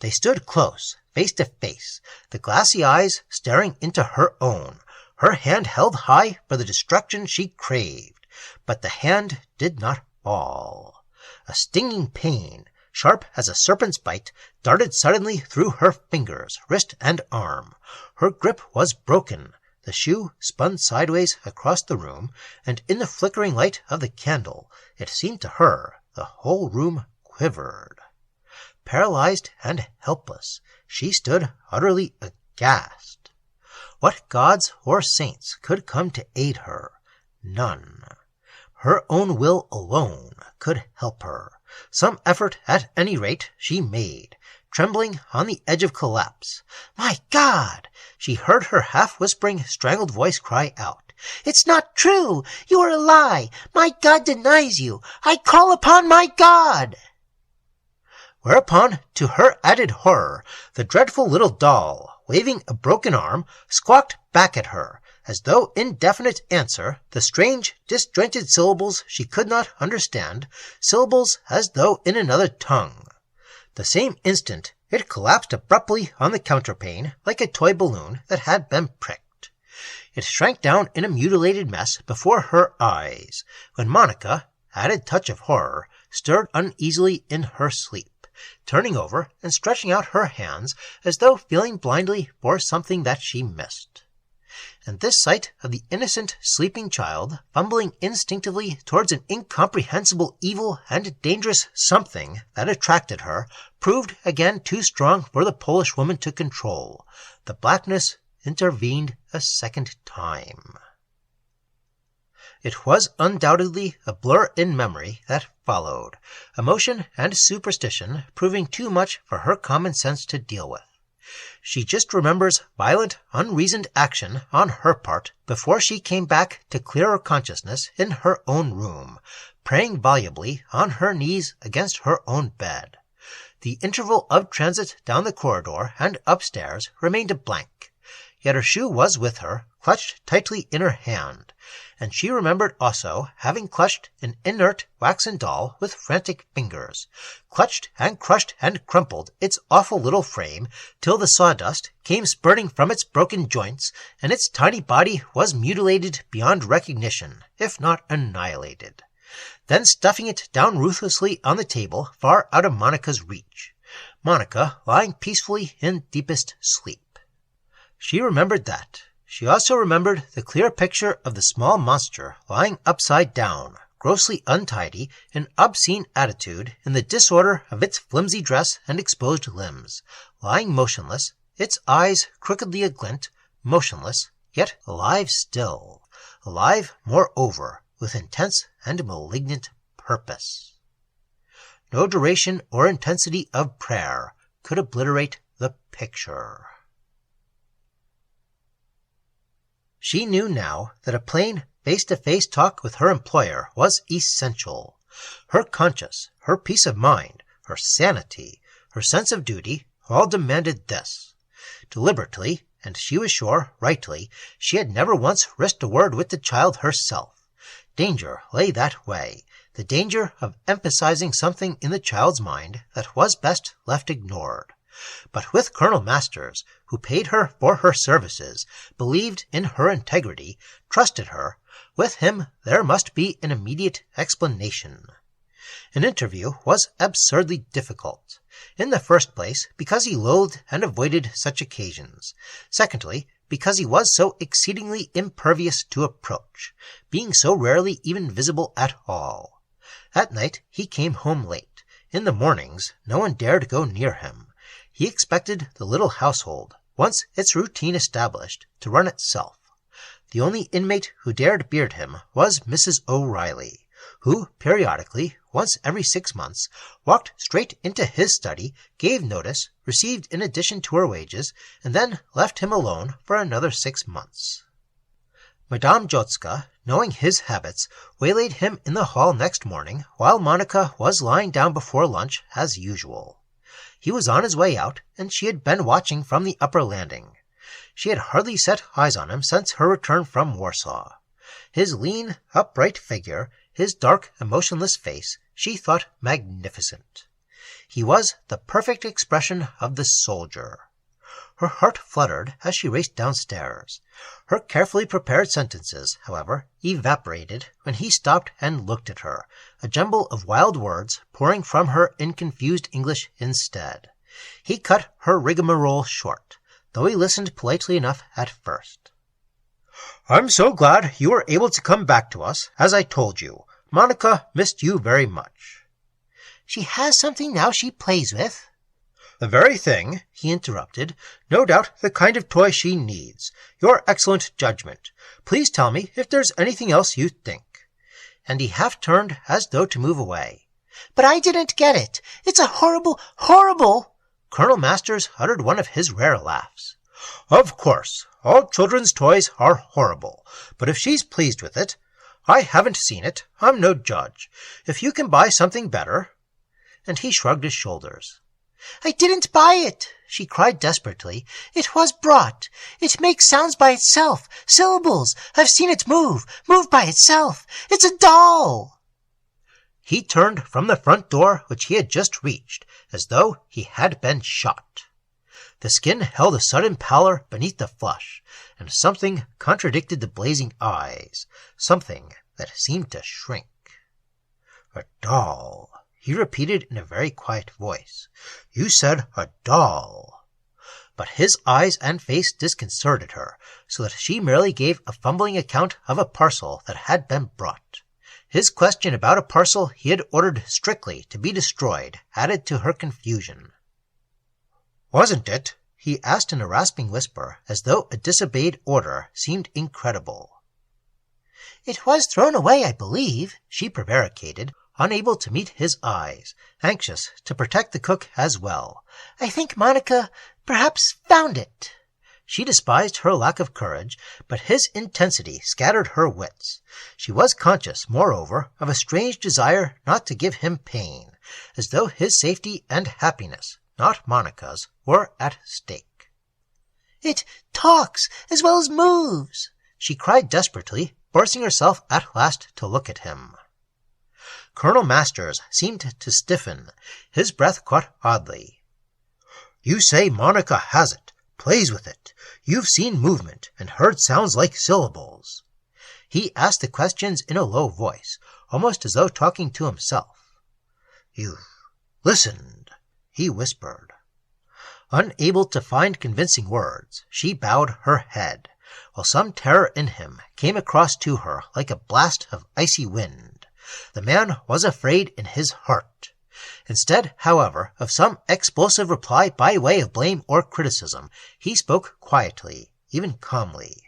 They stood close, face to face, the glassy eyes staring into her own, her hand held high for the destruction she craved. But the hand did not fall. A stinging pain, sharp as a serpent's bite, darted suddenly through her fingers, wrist, and arm. Her grip was broken. The shoe spun sideways across the room, and in the flickering light of the candle, it seemed to her the whole room quivered. Paralyzed and helpless, she stood utterly aghast. What gods or saints could come to aid her? None. Her own will alone could help her. Some effort, at any rate, she made, trembling on the edge of collapse. "My God!" she heard her half-whispering, strangled voice cry out. "It's not true! You are a lie! My God denies you! I call upon my God!" Whereupon, to her added horror, the dreadful little doll, waving a broken arm, squawked back at her, as though in definite answer, the strange, disjointed syllables she could not understand, syllables as though in another tongue. The same instant, it collapsed abruptly on the counterpane like a toy balloon that had been pricked. It shrank down in a mutilated mess before her eyes, when Monica, added touch of horror, stirred uneasily in her sleep, turning over and stretching out her hands as though feeling blindly for something that she missed. And this sight of the innocent sleeping child fumbling instinctively towards an incomprehensible evil and dangerous something that attracted her proved again too strong for the Polish woman to control. The blackness intervened a second time. It was undoubtedly a blur in memory that followed, emotion and superstition proving too much for her common sense to deal with. She just remembers violent, unreasoned action on her part before she came back to clearer consciousness in her own room, praying volubly on her knees against her own bed. The interval of transit down the corridor and upstairs remained a blank, yet her shoe was with her, clutched tightly in her hand, and she remembered also having clutched an inert waxen doll with frantic fingers, clutched and crushed and crumpled its awful little frame till the sawdust came spurting from its broken joints, and its tiny body was mutilated beyond recognition, if not annihilated. Then stuffing it down ruthlessly on the table far out of Monica's reach, Monica lying peacefully in deepest sleep. She remembered that. She also remembered the clear picture of the small monster lying upside down, grossly untidy, in obscene attitude, in the disorder of its flimsy dress and exposed limbs, lying motionless, its eyes crookedly aglint, motionless, yet alive still, alive, moreover, with intense and malignant purpose. No duration or intensity of prayer could obliterate the picture. She knew now that a plain, face-to-face talk with her employer was essential. Her conscience, her peace of mind, her sanity, her sense of duty, all demanded this. Deliberately, and she was sure, rightly, she had never once risked a word with the child herself. Danger lay that way, the danger of emphasizing something in the child's mind that was best left ignored. But with Colonel Masters, who paid her for her services, believed in her integrity, trusted her, with him there must be an immediate explanation. An interview was absurdly difficult. In the first place, because he loathed and avoided such occasions. Secondly, because he was so exceedingly impervious to approach, being so rarely even visible at all. At night he came home late. In the mornings no one dared go near him. He expected the little household, once its routine established, to run itself. The only inmate who dared beard him was Mrs. O'Reilly, who periodically, once every 6 months, walked straight into his study, gave notice, received an addition to her wages, and then left him alone for another 6 months. Madame Jotska, knowing his habits, waylaid him in the hall next morning while Monica was lying down before lunch as usual. He was on his way out, and she had been watching from the upper landing. She had hardly set eyes on him since her return from Warsaw. His lean, upright figure, his dark, emotionless face, she thought magnificent. He was the perfect expression of the soldier. Her heart fluttered as she raced downstairs. Her carefully prepared sentences, however, evaporated when he stopped and looked at her, a jumble of wild words pouring from her in confused English instead. He cut her rigmarole short, though he listened politely enough at first. "I'm so glad you were able to come back to us, as I told you. Monica missed you very much." "She has something now she plays with." The very thing, he interrupted. No doubt the kind of toy she needs. Your excellent judgment. Please tell me if there's anything else you think. And he half turned as though to move away. But I didn't get it. It's a horrible, horrible... Colonel Masters uttered one of his rare laughs. Of course, all children's toys are horrible, but if she's pleased with it, I haven't seen it, I'm no judge. If you can buy something better... And he shrugged his shoulders. I didn't buy it, she cried desperately. It was brought. It makes sounds by itself, syllables. I've seen it move by itself. It's a doll. He turned from the front door, which he had just reached, as though he had been shot. The skin held a sudden pallor beneath the flush, and something contradicted the blazing eyes, something that seemed to shrink. A doll, he repeated in a very quiet voice. You said a doll. But his eyes and face disconcerted her, so that she merely gave a fumbling account of a parcel that had been brought. His question about a parcel he had ordered strictly to be destroyed added to her confusion. Wasn't it? He asked in a rasping whisper, as though a disobeyed order seemed incredible. It was thrown away, I believe, she prevaricated, unable to meet his eyes, anxious to protect the cook as well. I think Monica perhaps found it. She despised her lack of courage, but his intensity scattered her wits. She was conscious, moreover, of a strange desire not to give him pain, as though his safety and happiness, not Monica's, were at stake. It talks as well as moves, she cried desperately, forcing herself at last to look at him. Colonel Masters seemed to stiffen. His breath caught oddly. You say Monica has it, plays with it. You've seen movement and heard sounds like syllables. He asked the questions in a low voice, almost as though talking to himself. You've listened, he whispered. Unable to find convincing words, she bowed her head, while some terror in him came across to her like a blast of icy wind. The man was afraid in his heart. Instead, however, of some explosive reply by way of blame or criticism, he spoke quietly, even calmly.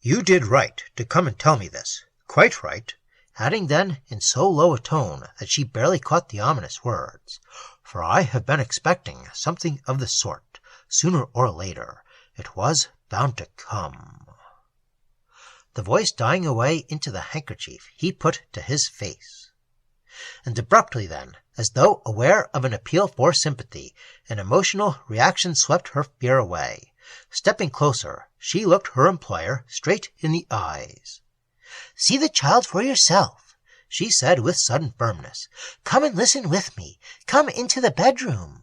You did right to come and tell me this. Quite right. Adding then, in so low a tone that she barely caught the ominous words, for I have been expecting something of the sort, sooner or later. It was bound to come. The voice dying away into the handkerchief he put to his face. And abruptly then, as though aware of an appeal for sympathy, an emotional reaction swept her fear away. Stepping closer, she looked her employer straight in the eyes. See the child for yourself, she said with sudden firmness. Come and listen with me. Come into the bedroom.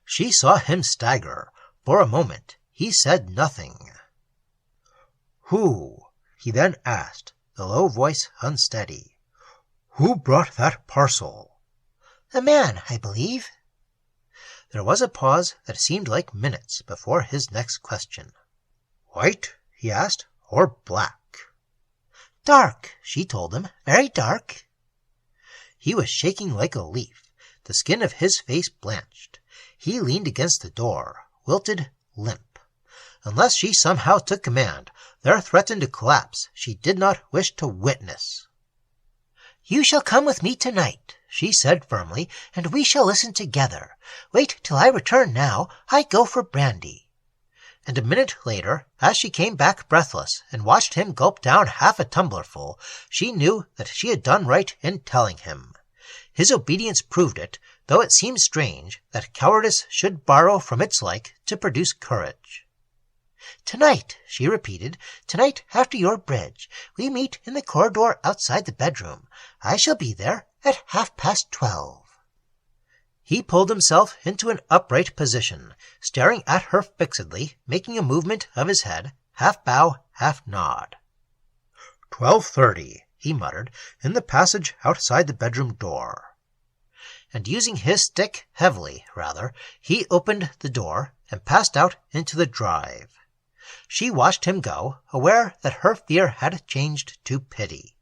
She saw him stagger. For a moment he said nothing. Who? He then asked, the low voice unsteady. Who brought that parcel? A man, I believe. There was a pause that seemed like minutes before his next question. White? He asked, or black? Dark, she told him, very dark. He was shaking like a leaf. The skin of his face blanched. He leaned against the door, wilted, limp. Unless she somehow took command, there threatened a collapse she did not wish to witness. You shall come with me tonight, she said firmly, and we shall listen together. Wait till I return now. I go for brandy. And a minute later, as she came back breathless and watched him gulp down half a tumblerful, she knew that she had done right in telling him. His obedience proved it, though it seemed strange that cowardice should borrow from its like to produce courage. Tonight, she repeated, tonight after your bridge. We meet in the corridor outside the bedroom. I shall be there at 12:30. He pulled himself into an upright position, staring at her fixedly, making a movement of his head, half bow, half nod. 12:30, he muttered, in the passage outside the bedroom door. And using his stick heavily, rather, he opened the door and passed out into the drive. She watched him go, aware that her fear had changed to pity.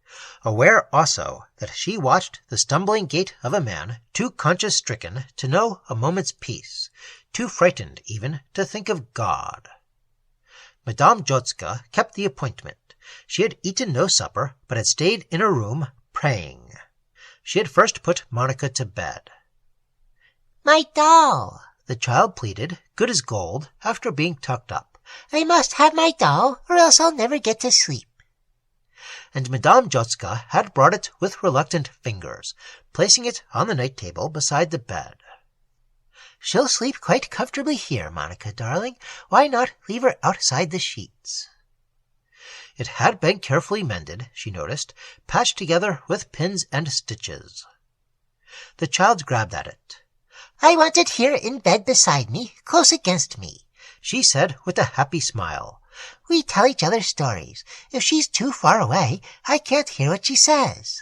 Aware also that she watched the stumbling gait of a man too conscience-stricken to know a moment's peace, too frightened even to think of God. Madame Jotska kept the appointment. She had eaten no supper, but had stayed in her room, praying. She had first put Monica to bed. "My doll," the child pleaded, good as gold, after being tucked up. "I must have my doll, or else I'll never get to sleep." And Madame Jotska had brought it with reluctant fingers, placing it on the night table beside the bed. "She'll sleep quite comfortably here, Monica, darling. Why not leave her outside the sheets?" It had been carefully mended, she noticed, patched together with pins and stitches. The child grabbed at it. "I want it here in bed beside me, close against me," she said with a happy smile. "We tell each other stories. If she's too far away, I can't hear what she says."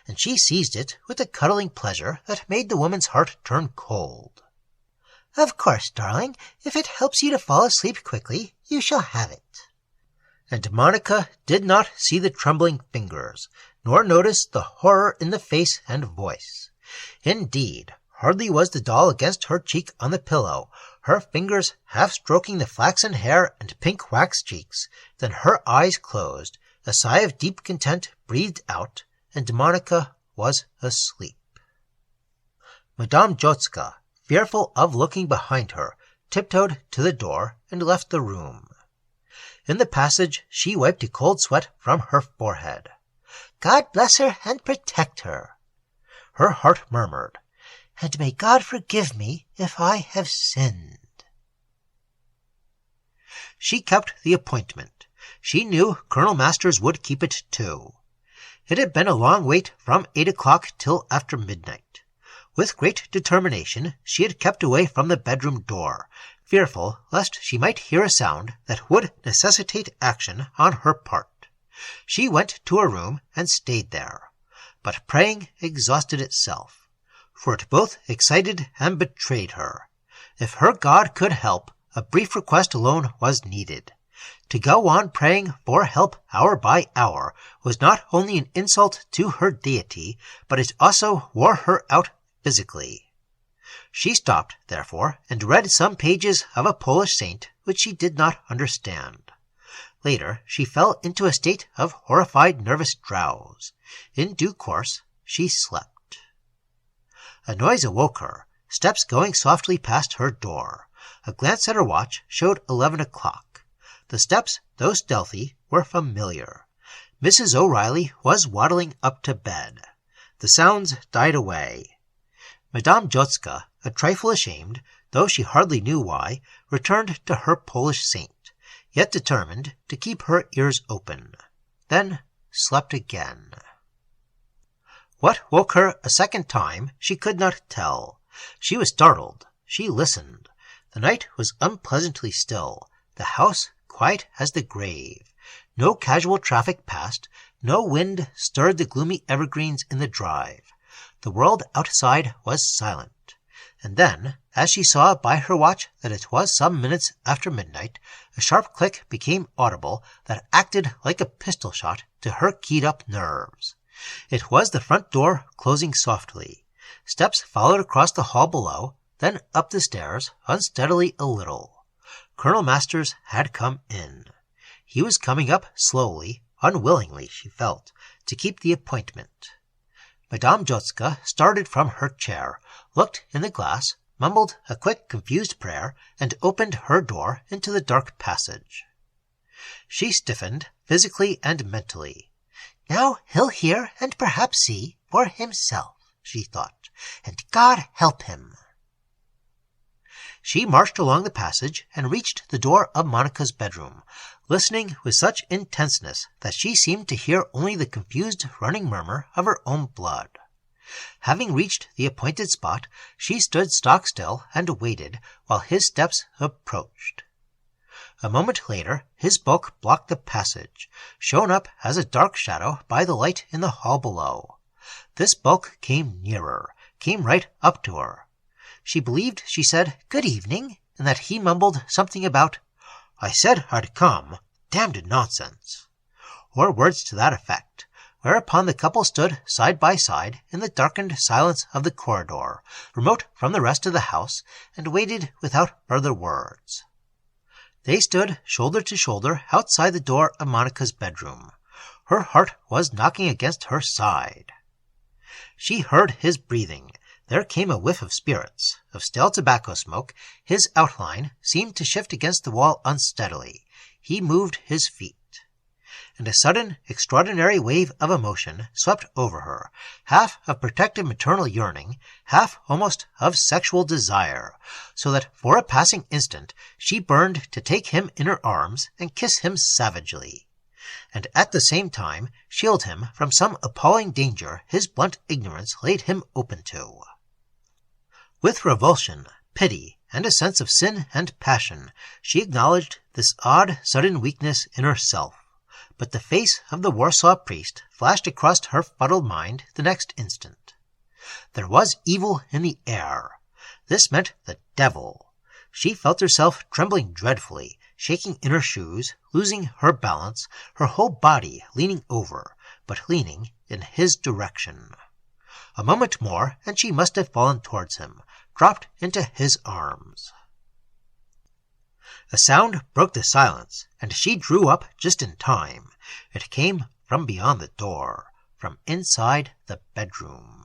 And she seized it with a cuddling pleasure that made the woman's heart turn cold. "Of course, darling. If it helps you to fall asleep quickly, you shall have it." And Monica did not see the trembling fingers, nor notice the horror in the face and voice. Indeed, hardly was the doll against her cheek on the pillow, her fingers half stroking the flaxen hair and pink wax cheeks, than her eyes closed, a sigh of deep content breathed out, and Monica was asleep. Madame Jotska, fearful of looking behind her, tiptoed to the door and left the room. In the passage she wiped a cold sweat from her forehead. "God bless her and protect her," her heart murmured. "And may God forgive me if I have sinned." She kept the appointment. She knew Colonel Masters would keep it too. It had been a long wait from 8 o'clock till after midnight. With great determination she had kept away from the bedroom door, fearful lest she might hear a sound that would necessitate action on her part. She went to her room and stayed there. But praying exhausted itself, for it both excited and betrayed her. If her God could help, a brief request alone was needed. To go on praying for help hour by hour was not only an insult to her deity, but it also wore her out physically. She stopped, therefore, and read some pages of a Polish saint which she did not understand. Later she fell into a state of horrified nervous drowse. In due course she slept. A noise awoke her, steps going softly past her door. A glance at her watch showed 11 o'clock. The steps, though stealthy, were familiar. Mrs. O'Reilly was waddling up to bed. The sounds died away. Madame Jotska, a trifle ashamed, though she hardly knew why, returned to her Polish saint, yet determined to keep her ears open. Then slept again. What woke her a second time she could not tell. She was startled. She listened. The night was unpleasantly still, the house quiet as the grave. No casual traffic passed, no wind stirred the gloomy evergreens in the drive. The world outside was silent. And then, as she saw by her watch that it was some minutes after midnight, a sharp click became audible that acted like a pistol shot to her keyed-up nerves. It was the front door closing softly. Steps followed across the hall below, then up the stairs, unsteadily a little. Colonel Masters had come in. He was coming up slowly, unwillingly, she felt, to keep the appointment. Madame Jotska started from her chair, looked in the glass, mumbled a quick, confused prayer, and opened her door into the dark passage. She stiffened, physically and mentally. "Now he'll hear and perhaps see for himself," she thought, "and God help him." She marched along the passage and reached the door of Monica's bedroom, listening with such intenseness that she seemed to hear only the confused running murmur of her own blood. Having reached the appointed spot, she stood stock-still and waited while his steps approached. A moment later his bulk blocked the passage, shown up as a dark shadow by the light in the hall below. This bulk came nearer, came right up to her. She believed she said, "Good evening," and that he mumbled something about, "I said I'd come. Damned nonsense," or words to that effect. whereupon the couple stood side by side in the darkened silence of the corridor, remote from the rest of the house, and waited without further words. They stood shoulder to shoulder outside the door of Monica's bedroom. Her heart was knocking against her side. She heard his breathing. There came a whiff of spirits, of stale tobacco smoke. His outline seemed to shift against the wall unsteadily. He moved his feet. And a sudden, extraordinary wave of emotion swept over her, half of protective maternal yearning, half almost of sexual desire, so that for a passing instant she burned to take him in her arms and kiss him savagely, and at the same time shield him from some appalling danger his blunt ignorance laid him open to. With revulsion, pity, and a sense of sin and passion, she acknowledged this odd, sudden weakness in herself. But the face of the Warsaw priest flashed across her fuddled mind the next instant. There was evil in the air. This meant the devil. She felt herself trembling dreadfully, shaking in her shoes, losing her balance, her whole body leaning over, but leaning in his direction. A moment more, and she must have fallen towards him, dropped into his arms. A sound broke the silence, and she drew up just in time. It came from beyond the door, from inside the bedroom.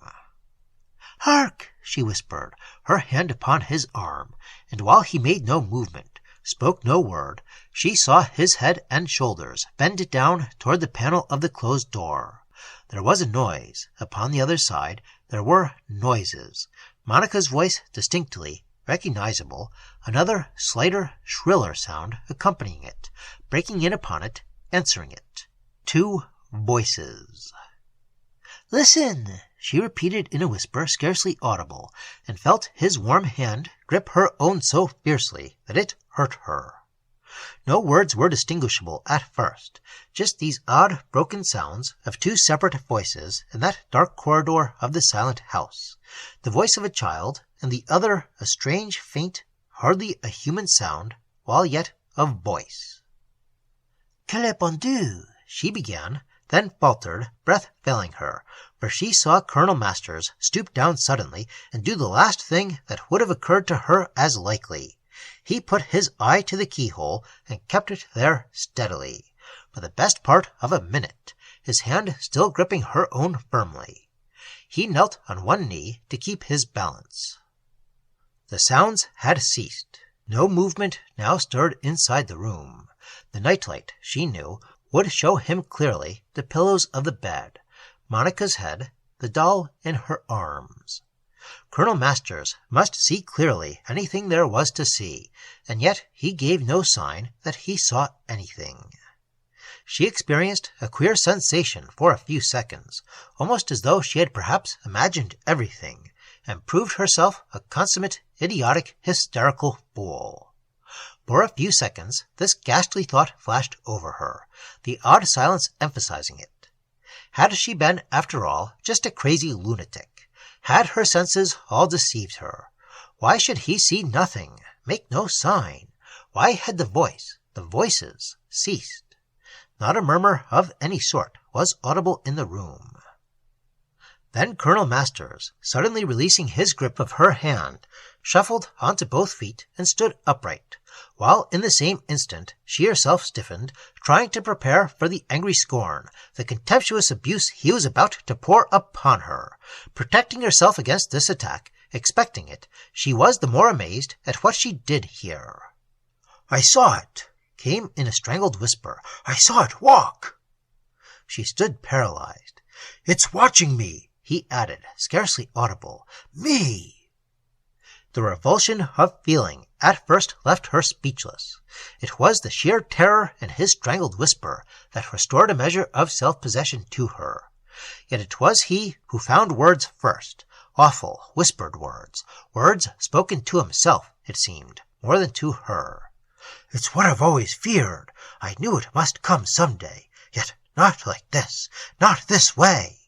"Hark!" she whispered, her hand upon his arm, and while he made no movement, spoke no word, she saw his head and shoulders bend down toward the panel of the closed door. There was a noise. Upon the other side there were noises. Monica's voice distinctly recognizable, another slighter, shriller sound accompanying it, breaking in upon it, answering it. 2 voices. "Listen!" she repeated in a whisper scarcely audible, and felt his warm hand grip her own so fiercely that it hurt her. No words were distinguishable at first, just these odd broken sounds of 2 separate voices in that dark corridor of the silent house, the voice of a child, and the other a strange, faint, hardly a human sound, while yet of voice. "Quel bon Dieu!" she began, then faltered, breath failing her, for she saw Colonel Masters stoop down suddenly and do the last thing that would have occurred to her as likely. He put his eye to the keyhole and kept it there steadily, for the best part of a minute, his hand still gripping her own firmly. He knelt on one knee to keep his balance. The sounds had ceased. No movement now stirred inside the room. The nightlight, she knew, would show him clearly the pillows of the bed, Monica's head, the doll in her arms. Colonel Masters must see clearly anything there was to see, and yet he gave no sign that he saw anything. She experienced a queer sensation for a few seconds, almost as though she had perhaps imagined everything, and proved herself a consummate, idiotic, hysterical fool. For a few seconds this ghastly thought flashed over her, the odd silence emphasizing it. Had she been, after all, just a crazy lunatic? Had her senses all deceived her? Why should he see nothing, make no sign? Why had the voices, ceased? Not a murmur of any sort was audible in the room. Then Colonel Masters, suddenly releasing his grip of her hand, shuffled onto both feet and stood upright, while in the same instant she herself stiffened, trying to prepare for the angry scorn, the contemptuous abuse he was about to pour upon her. Protecting herself against this attack, expecting it, she was the more amazed at what she did hear. "I saw it," came in a strangled whisper. "I saw it walk." She stood paralyzed. "It's watching me," he added, scarcely audible. "Me!" The revulsion of feeling at first left her speechless. It was the sheer terror in his strangled whisper that restored a measure of self-possession to her. Yet it was he who found words first, awful, whispered words, words spoken to himself, it seemed, more than to her. "It's what I've always feared. I knew it must come some day, yet not like this, not this way."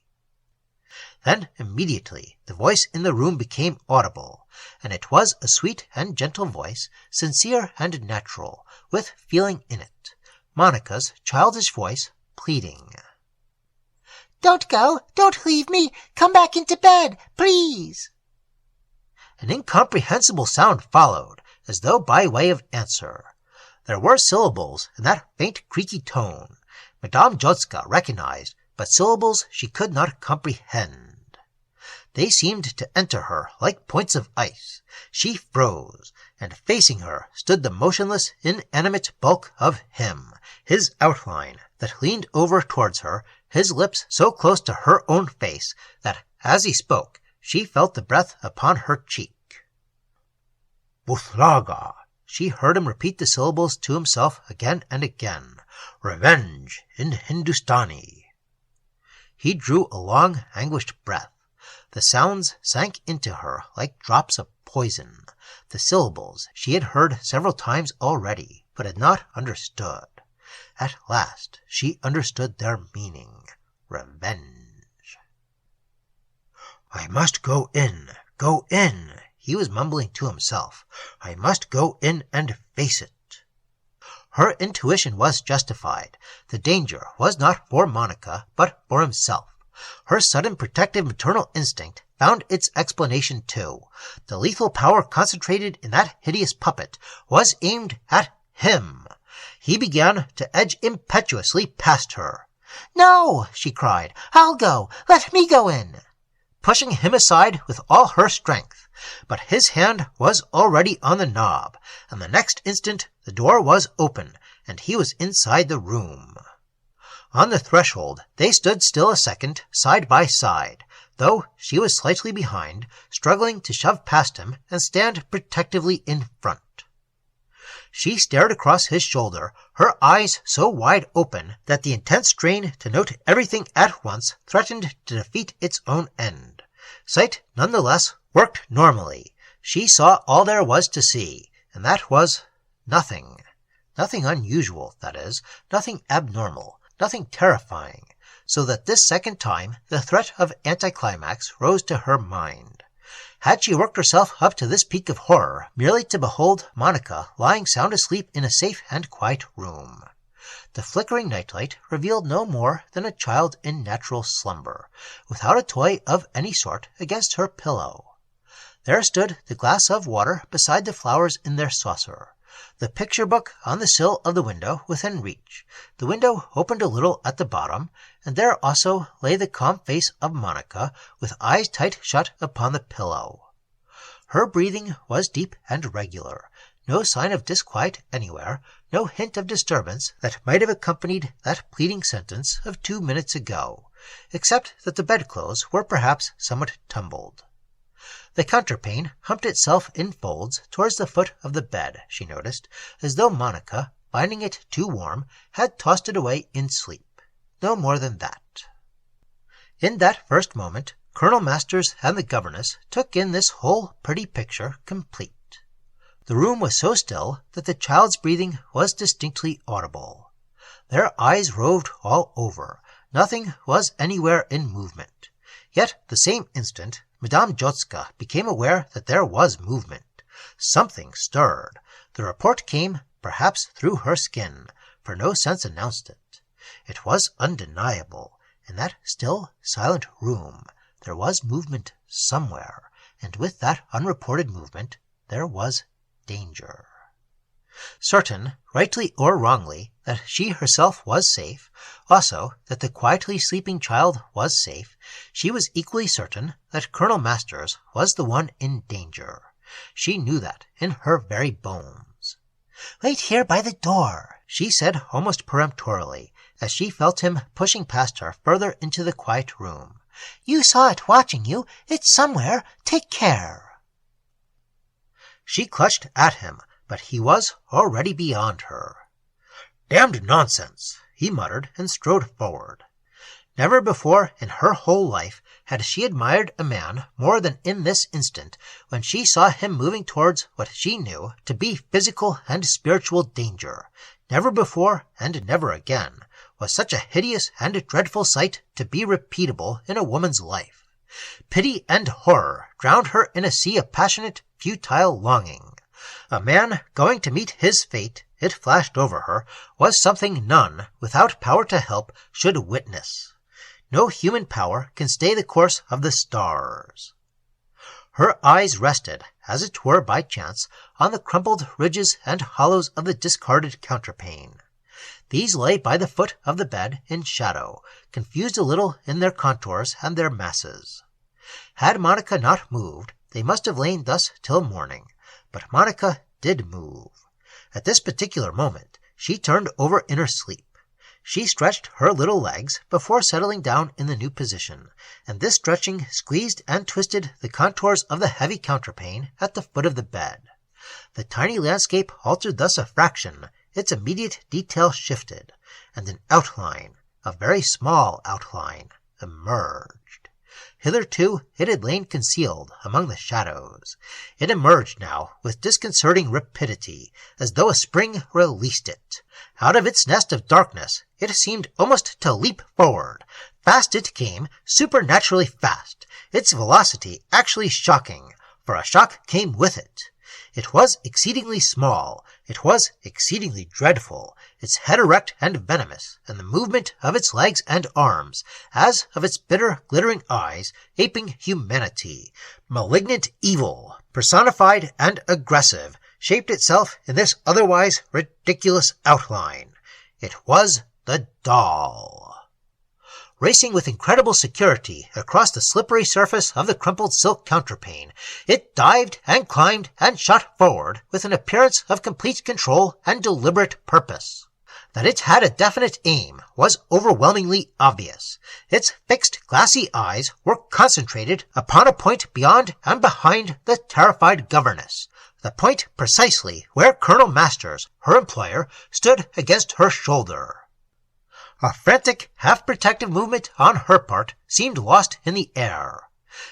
Then immediately the voice in the room became audible, and it was a sweet and gentle voice, sincere and natural, with feeling in it, Monica's childish voice pleading. Don't go! Don't leave me! Come back into bed, please!" An incomprehensible sound followed, as though by way of answer. There were syllables in that faint creaky tone Madame Jotska recognized, but syllables she could not comprehend. They seemed to enter her like points of ice. She froze, and facing her stood the motionless, inanimate bulk of him, his outline that leaned over towards her, his lips so close to her own face that, as he spoke, she felt the breath upon her cheek. "Buthlaga," she heard him repeat the syllables to himself again and again. "Revenge in Hindustani." He drew a long, anguished breath. The sounds sank into her like drops of poison. The syllables she had heard several times already, but had not understood. At last she understood their meaning. Revenge. "I must go in, he was mumbling to himself. "I must go in and face it." Her intuition was justified. The danger was not for Monica, but for himself. Her sudden protective maternal instinct found its explanation too. The lethal power concentrated in that hideous puppet was aimed at him. He began to edge impetuously past her. "No!" she cried. "I'll go! Let me go in!" Pushing him aside with all her strength. But his hand was already on the knob, and the next instant the door was open, and he was inside the room. On the threshold they stood still a second, side by side, though she was slightly behind, struggling to shove past him and stand protectively in front. She stared across his shoulder, her eyes so wide open that the intense strain to note everything at once threatened to defeat its own end. Sight, nonetheless, worked normally. She saw all there was to see, and that was nothing. Nothing unusual, that is, nothing abnormal, nothing terrifying, so that this second time the threat of anticlimax rose to her mind. Had she worked herself up to this peak of horror merely to behold Monica lying sound asleep in a safe and quiet room? The flickering nightlight revealed no more than a child in natural slumber, without a toy of any sort against her pillow. There stood the glass of water beside the flowers in their saucer, the picture book on the sill of the window within reach. The window opened a little at the bottom, and there also lay the calm face of Monica, with eyes tight shut upon the pillow. Her breathing was deep and regular, no sign of disquiet anywhere, no hint of disturbance that might have accompanied that pleading sentence of 2 minutes ago, except that the bedclothes were perhaps somewhat tumbled. The counterpane humped itself in folds towards the foot of the bed, she noticed, as though Monica, finding it too warm, had tossed it away in sleep. No more than that. In that first moment, Colonel Masters and the governess took in this whole pretty picture complete. The room was so still that the child's breathing was distinctly audible. Their eyes roved all over. Nothing was anywhere in movement. Yet the same instant Madame Jotska became aware that there was movement. Something stirred. The report came, perhaps through her skin, for no sense announced it. It was undeniable. In that still, silent room there was movement somewhere, and with that unreported movement there was danger. Certain, rightly or wrongly, that she herself was safe, also that the quietly sleeping child was safe, she was equally certain that Colonel Masters was the one in danger. She knew that in her very bones. "Wait here by the door," she said almost peremptorily, as she felt him pushing past her further into the quiet room. "You saw it watching you. It's somewhere. Take care." She clutched at him, but he was already beyond her. "Damned nonsense," he muttered, and strode forward. Never before in her whole life had she admired a man more than in this instant, when she saw him moving towards what she knew to be physical and spiritual danger. Never before, and never again, was such a hideous and dreadful sight to be repeatable in a woman's life. Pity and horror drowned her in a sea of passionate, futile longing. A man going to meet his fate, it flashed over her, was something none, without power to help, should witness. no human power can stay the course of the stars. Her eyes rested, as it were by chance, on the crumpled ridges and hollows of the discarded counterpane. These lay by the foot of the bed in shadow, confused a little in their contours and their masses. Had Monica not moved, they must have lain thus till morning, but Monica did move. At this particular moment, she turned over in her sleep. She stretched her little legs before settling down in the new position, and this stretching squeezed and twisted the contours of the heavy counterpane at the foot of the bed. The tiny landscape altered thus a fraction, its immediate detail shifted, and an outline, a very small outline, emerged. Hitherto it had lain concealed among the shadows. It emerged now with disconcerting rapidity, as though a spring released it. Out of its nest of darkness it seemed almost to leap forward. Fast it came, supernaturally fast, its velocity actually shocking, for a shock came with it. It was exceedingly small, it was exceedingly dreadful, its head erect and venomous, and the movement of its legs and arms, as of its bitter, glittering eyes, aping humanity. Malignant evil, personified and aggressive, shaped itself in this otherwise ridiculous outline. It was the doll. Racing with incredible security across the slippery surface of the crumpled silk counterpane, it dived and climbed and shot forward with an appearance of complete control and deliberate purpose. That it had a definite aim was overwhelmingly obvious. Its fixed, glassy eyes were concentrated upon a point beyond and behind the terrified governess, the point precisely where Colonel Masters, her employer, stood against her shoulder. A frantic, half-protective movement on her part seemed lost in the air.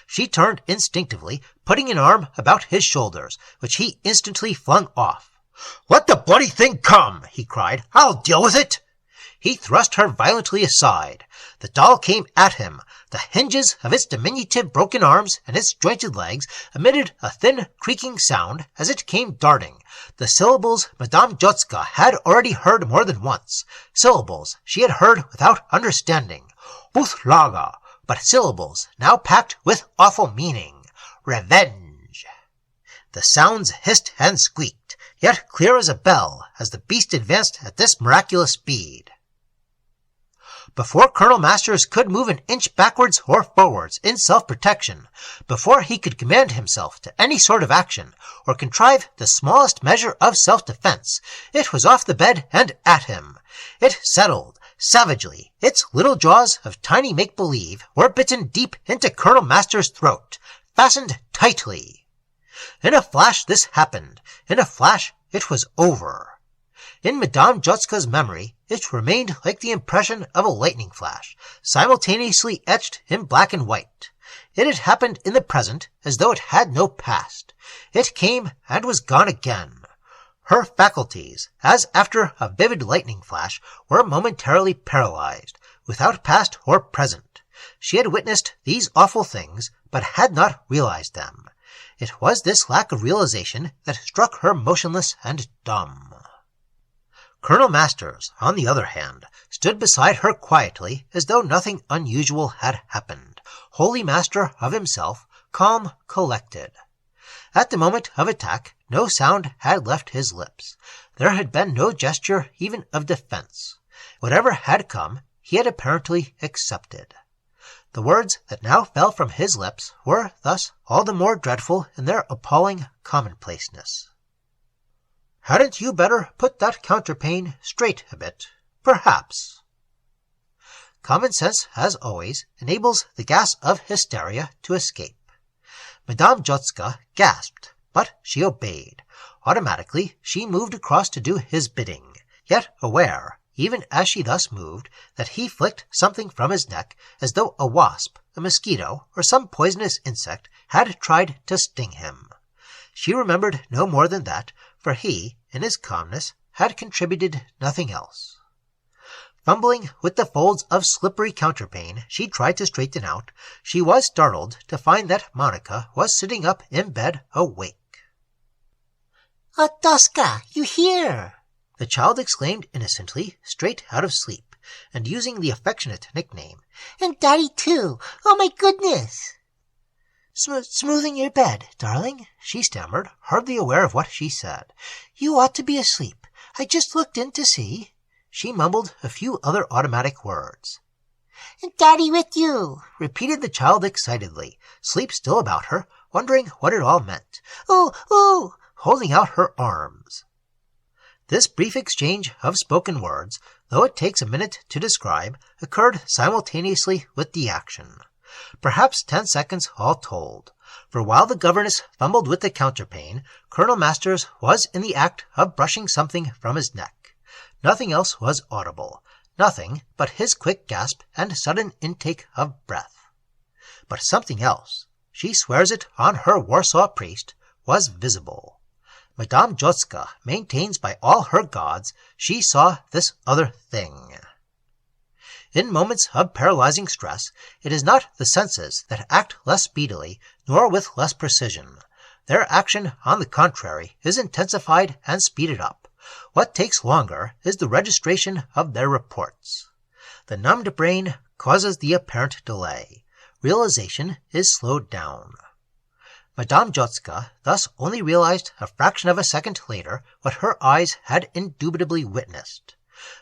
She turned instinctively, putting an arm about his shoulders, which he instantly flung off. "Let the bloody thing come!" he cried. "I'll deal with it!" He thrust her violently aside. The doll came at him. The hinges of its diminutive broken arms and its jointed legs emitted a thin, creaking sound as it came darting. The syllables Madame Jotska had already heard more than once. Syllables she had heard without understanding. Buthlaga, but syllables now packed with awful meaning. Revenge. The sounds hissed and squeaked, yet clear as a bell, as the beast advanced at this miraculous speed. Before Colonel Masters could move an inch backwards or forwards in self-protection, before he could command himself to any sort of action, or contrive the smallest measure of self-defense, it was off the bed and at him. It settled, savagely. Its little jaws of tiny make-believe were bitten deep into Colonel Masters' throat, fastened tightly. In a flash this happened. In a flash it was over. In Madame Jotska's memory, it remained like the impression of a lightning flash, simultaneously etched in black and white. It had happened in the present as though it had no past. It came and was gone again. Her faculties, as after a vivid lightning flash, were momentarily paralyzed, without past or present. She had witnessed these awful things, but had not realized them. It was this lack of realization that struck her motionless and dumb. Colonel Masters, on the other hand, stood beside her quietly as though nothing unusual had happened, wholly master of himself, calm, collected. At the moment of attack, no sound had left his lips. There had been no gesture even of defense. Whatever had come, he had apparently accepted. The words that now fell from his lips were thus all the more dreadful in their appalling commonplaceness. "Hadn't you better put that counterpane straight a bit, perhaps?" Common sense, as always, enables the gas of hysteria to escape. Madame Jotska gasped, but she obeyed. Automatically, she moved across to do his bidding, yet aware, even as she thus moved, that he flicked something from his neck as though a wasp, a mosquito, or some poisonous insect had tried to sting him. She remembered no more than that, for he, in his calmness, had contributed nothing else. Fumbling with the folds of slippery counterpane she tried to straighten out, she was startled to find that Monica was sitting up in bed, awake. "Otoska, you here?" the child exclaimed innocently, straight out of sleep. and using the affectionate nickname, "And Daddy, too. Oh, my goodness!" Smoothing your bed, darling, she stammered, hardly aware of what she said. You ought to be asleep. I just looked in to see. She mumbled a few other automatic words. "And Daddy with you," repeated the child excitedly, sleep still about her, wondering what it all meant. "Ooh, ooh," holding out her arms. This brief exchange of spoken words, though it takes a minute to describe, occurred simultaneously with the action. Perhaps 10 seconds all told, for while the governess fumbled with the counterpane, Colonel Masters was in the act of brushing something from his neck. Nothing else was audible, nothing but his quick gasp and sudden intake of breath. But something else, she swears it on her Warsaw priest, was visible. Madame Jotska maintains by all her gods she saw this other thing. In moments of paralyzing stress, it is not the senses that act less speedily nor with less precision. Their action, on the contrary, is intensified and speeded up. What takes longer is the registration of their reports. The numbed brain causes the apparent delay. Realization is slowed down. Madame Jotska thus only realized a fraction of a second later what her eyes had indubitably witnessed.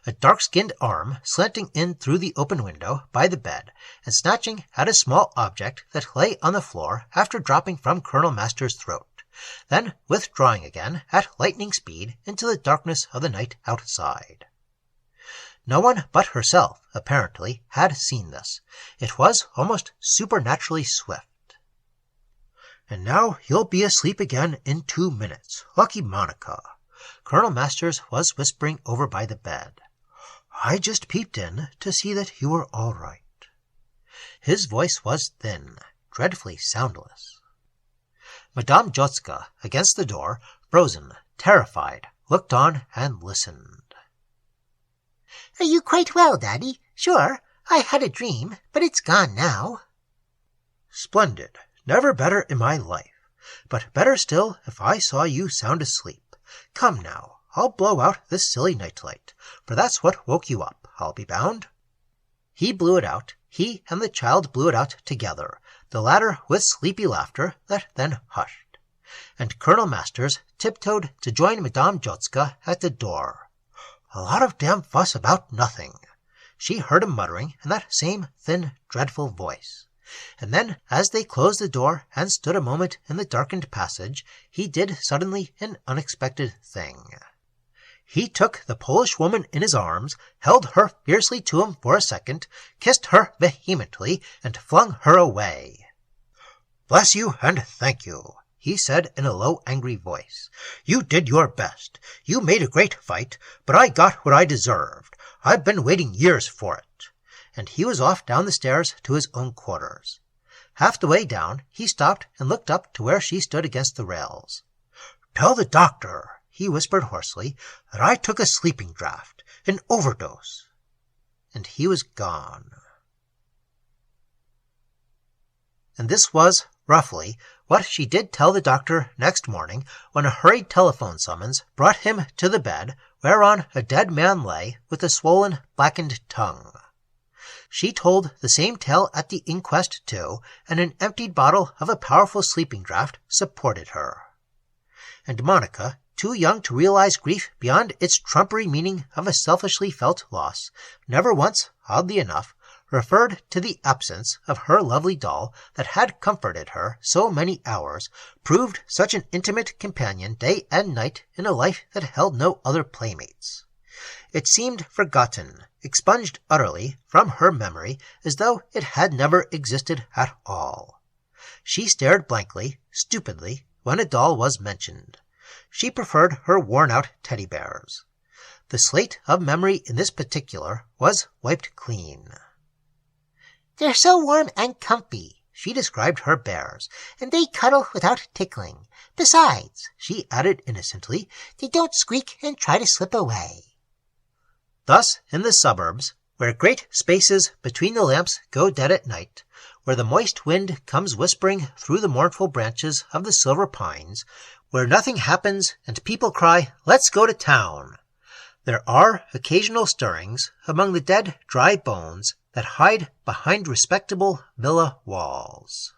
A dark-skinned arm slanting in through the open window by the bed and snatching at a small object that lay on the floor after dropping from Colonel Masters' throat, then withdrawing again at lightning speed into the darkness of the night outside. No one but herself, apparently, had seen this. It was almost supernaturally swift. And now you'll be asleep again in 2 minutes. Lucky Monica. Colonel Masters was whispering over by the bed. I just peeped in to see that you were all right. His voice was thin, dreadfully soundless. Madame Jotska, against the door, frozen, terrified, looked on and listened. "Are you quite well, Daddy?" "Sure. I had a dream, but it's gone now." "Splendid. Never better in my life. But better still if I saw you sound asleep. Come now, I'll blow out this silly nightlight, for that's what woke you up, I'll be bound." He blew it out. He and the child blew it out together, the latter with sleepy laughter that then hushed. And Colonel Masters tiptoed to join Madame Jotska at the door. "A lot of damn fuss about nothing," she heard him muttering in that same thin, dreadful voice. And then, as they closed the door and stood a moment in the darkened passage, he did suddenly an unexpected thing. He took the Polish woman in his arms, held her fiercely to him for a second, kissed her vehemently, and flung her away. "Bless you and thank you," he said in a low, angry voice. "You did your best. You made a great fight, but I got what I deserved. I've been waiting years for it." And he was off down the stairs to his own quarters. Half the way down, he stopped and looked up to where she stood against the rails. "Tell the doctor," he whispered hoarsely, "that I took a sleeping draught, an overdose." And he was gone. And this was, roughly, what she did tell the doctor next morning when a hurried telephone summons brought him to the bed whereon a dead man lay with a swollen, blackened tongue. She told the same tale at the inquest, too, and an emptied bottle of a powerful sleeping draught supported her. And Monica, too young to realize grief beyond its trumpery meaning of a selfishly felt loss, never once, oddly enough, referred to the absence of her lovely doll that had comforted her so many hours, proved such an intimate companion day and night in a life that held no other playmates. It seemed forgotten, expunged utterly from her memory as though it had never existed at all. She stared blankly, stupidly, when a doll was mentioned. She preferred her worn-out teddy bears. The slate of memory in this particular was wiped clean. "They're so warm and comfy," she described her bears, "and they cuddle without tickling. Besides," she added innocently, "they don't squeak and try to slip away." Thus, in the suburbs, where great spaces between the lamps go dead at night, where the moist wind comes whispering through the mournful branches of the silver pines, where nothing happens and people cry, "Let's go to town," There are occasional stirrings among the dead, dry bones that hide behind respectable villa walls.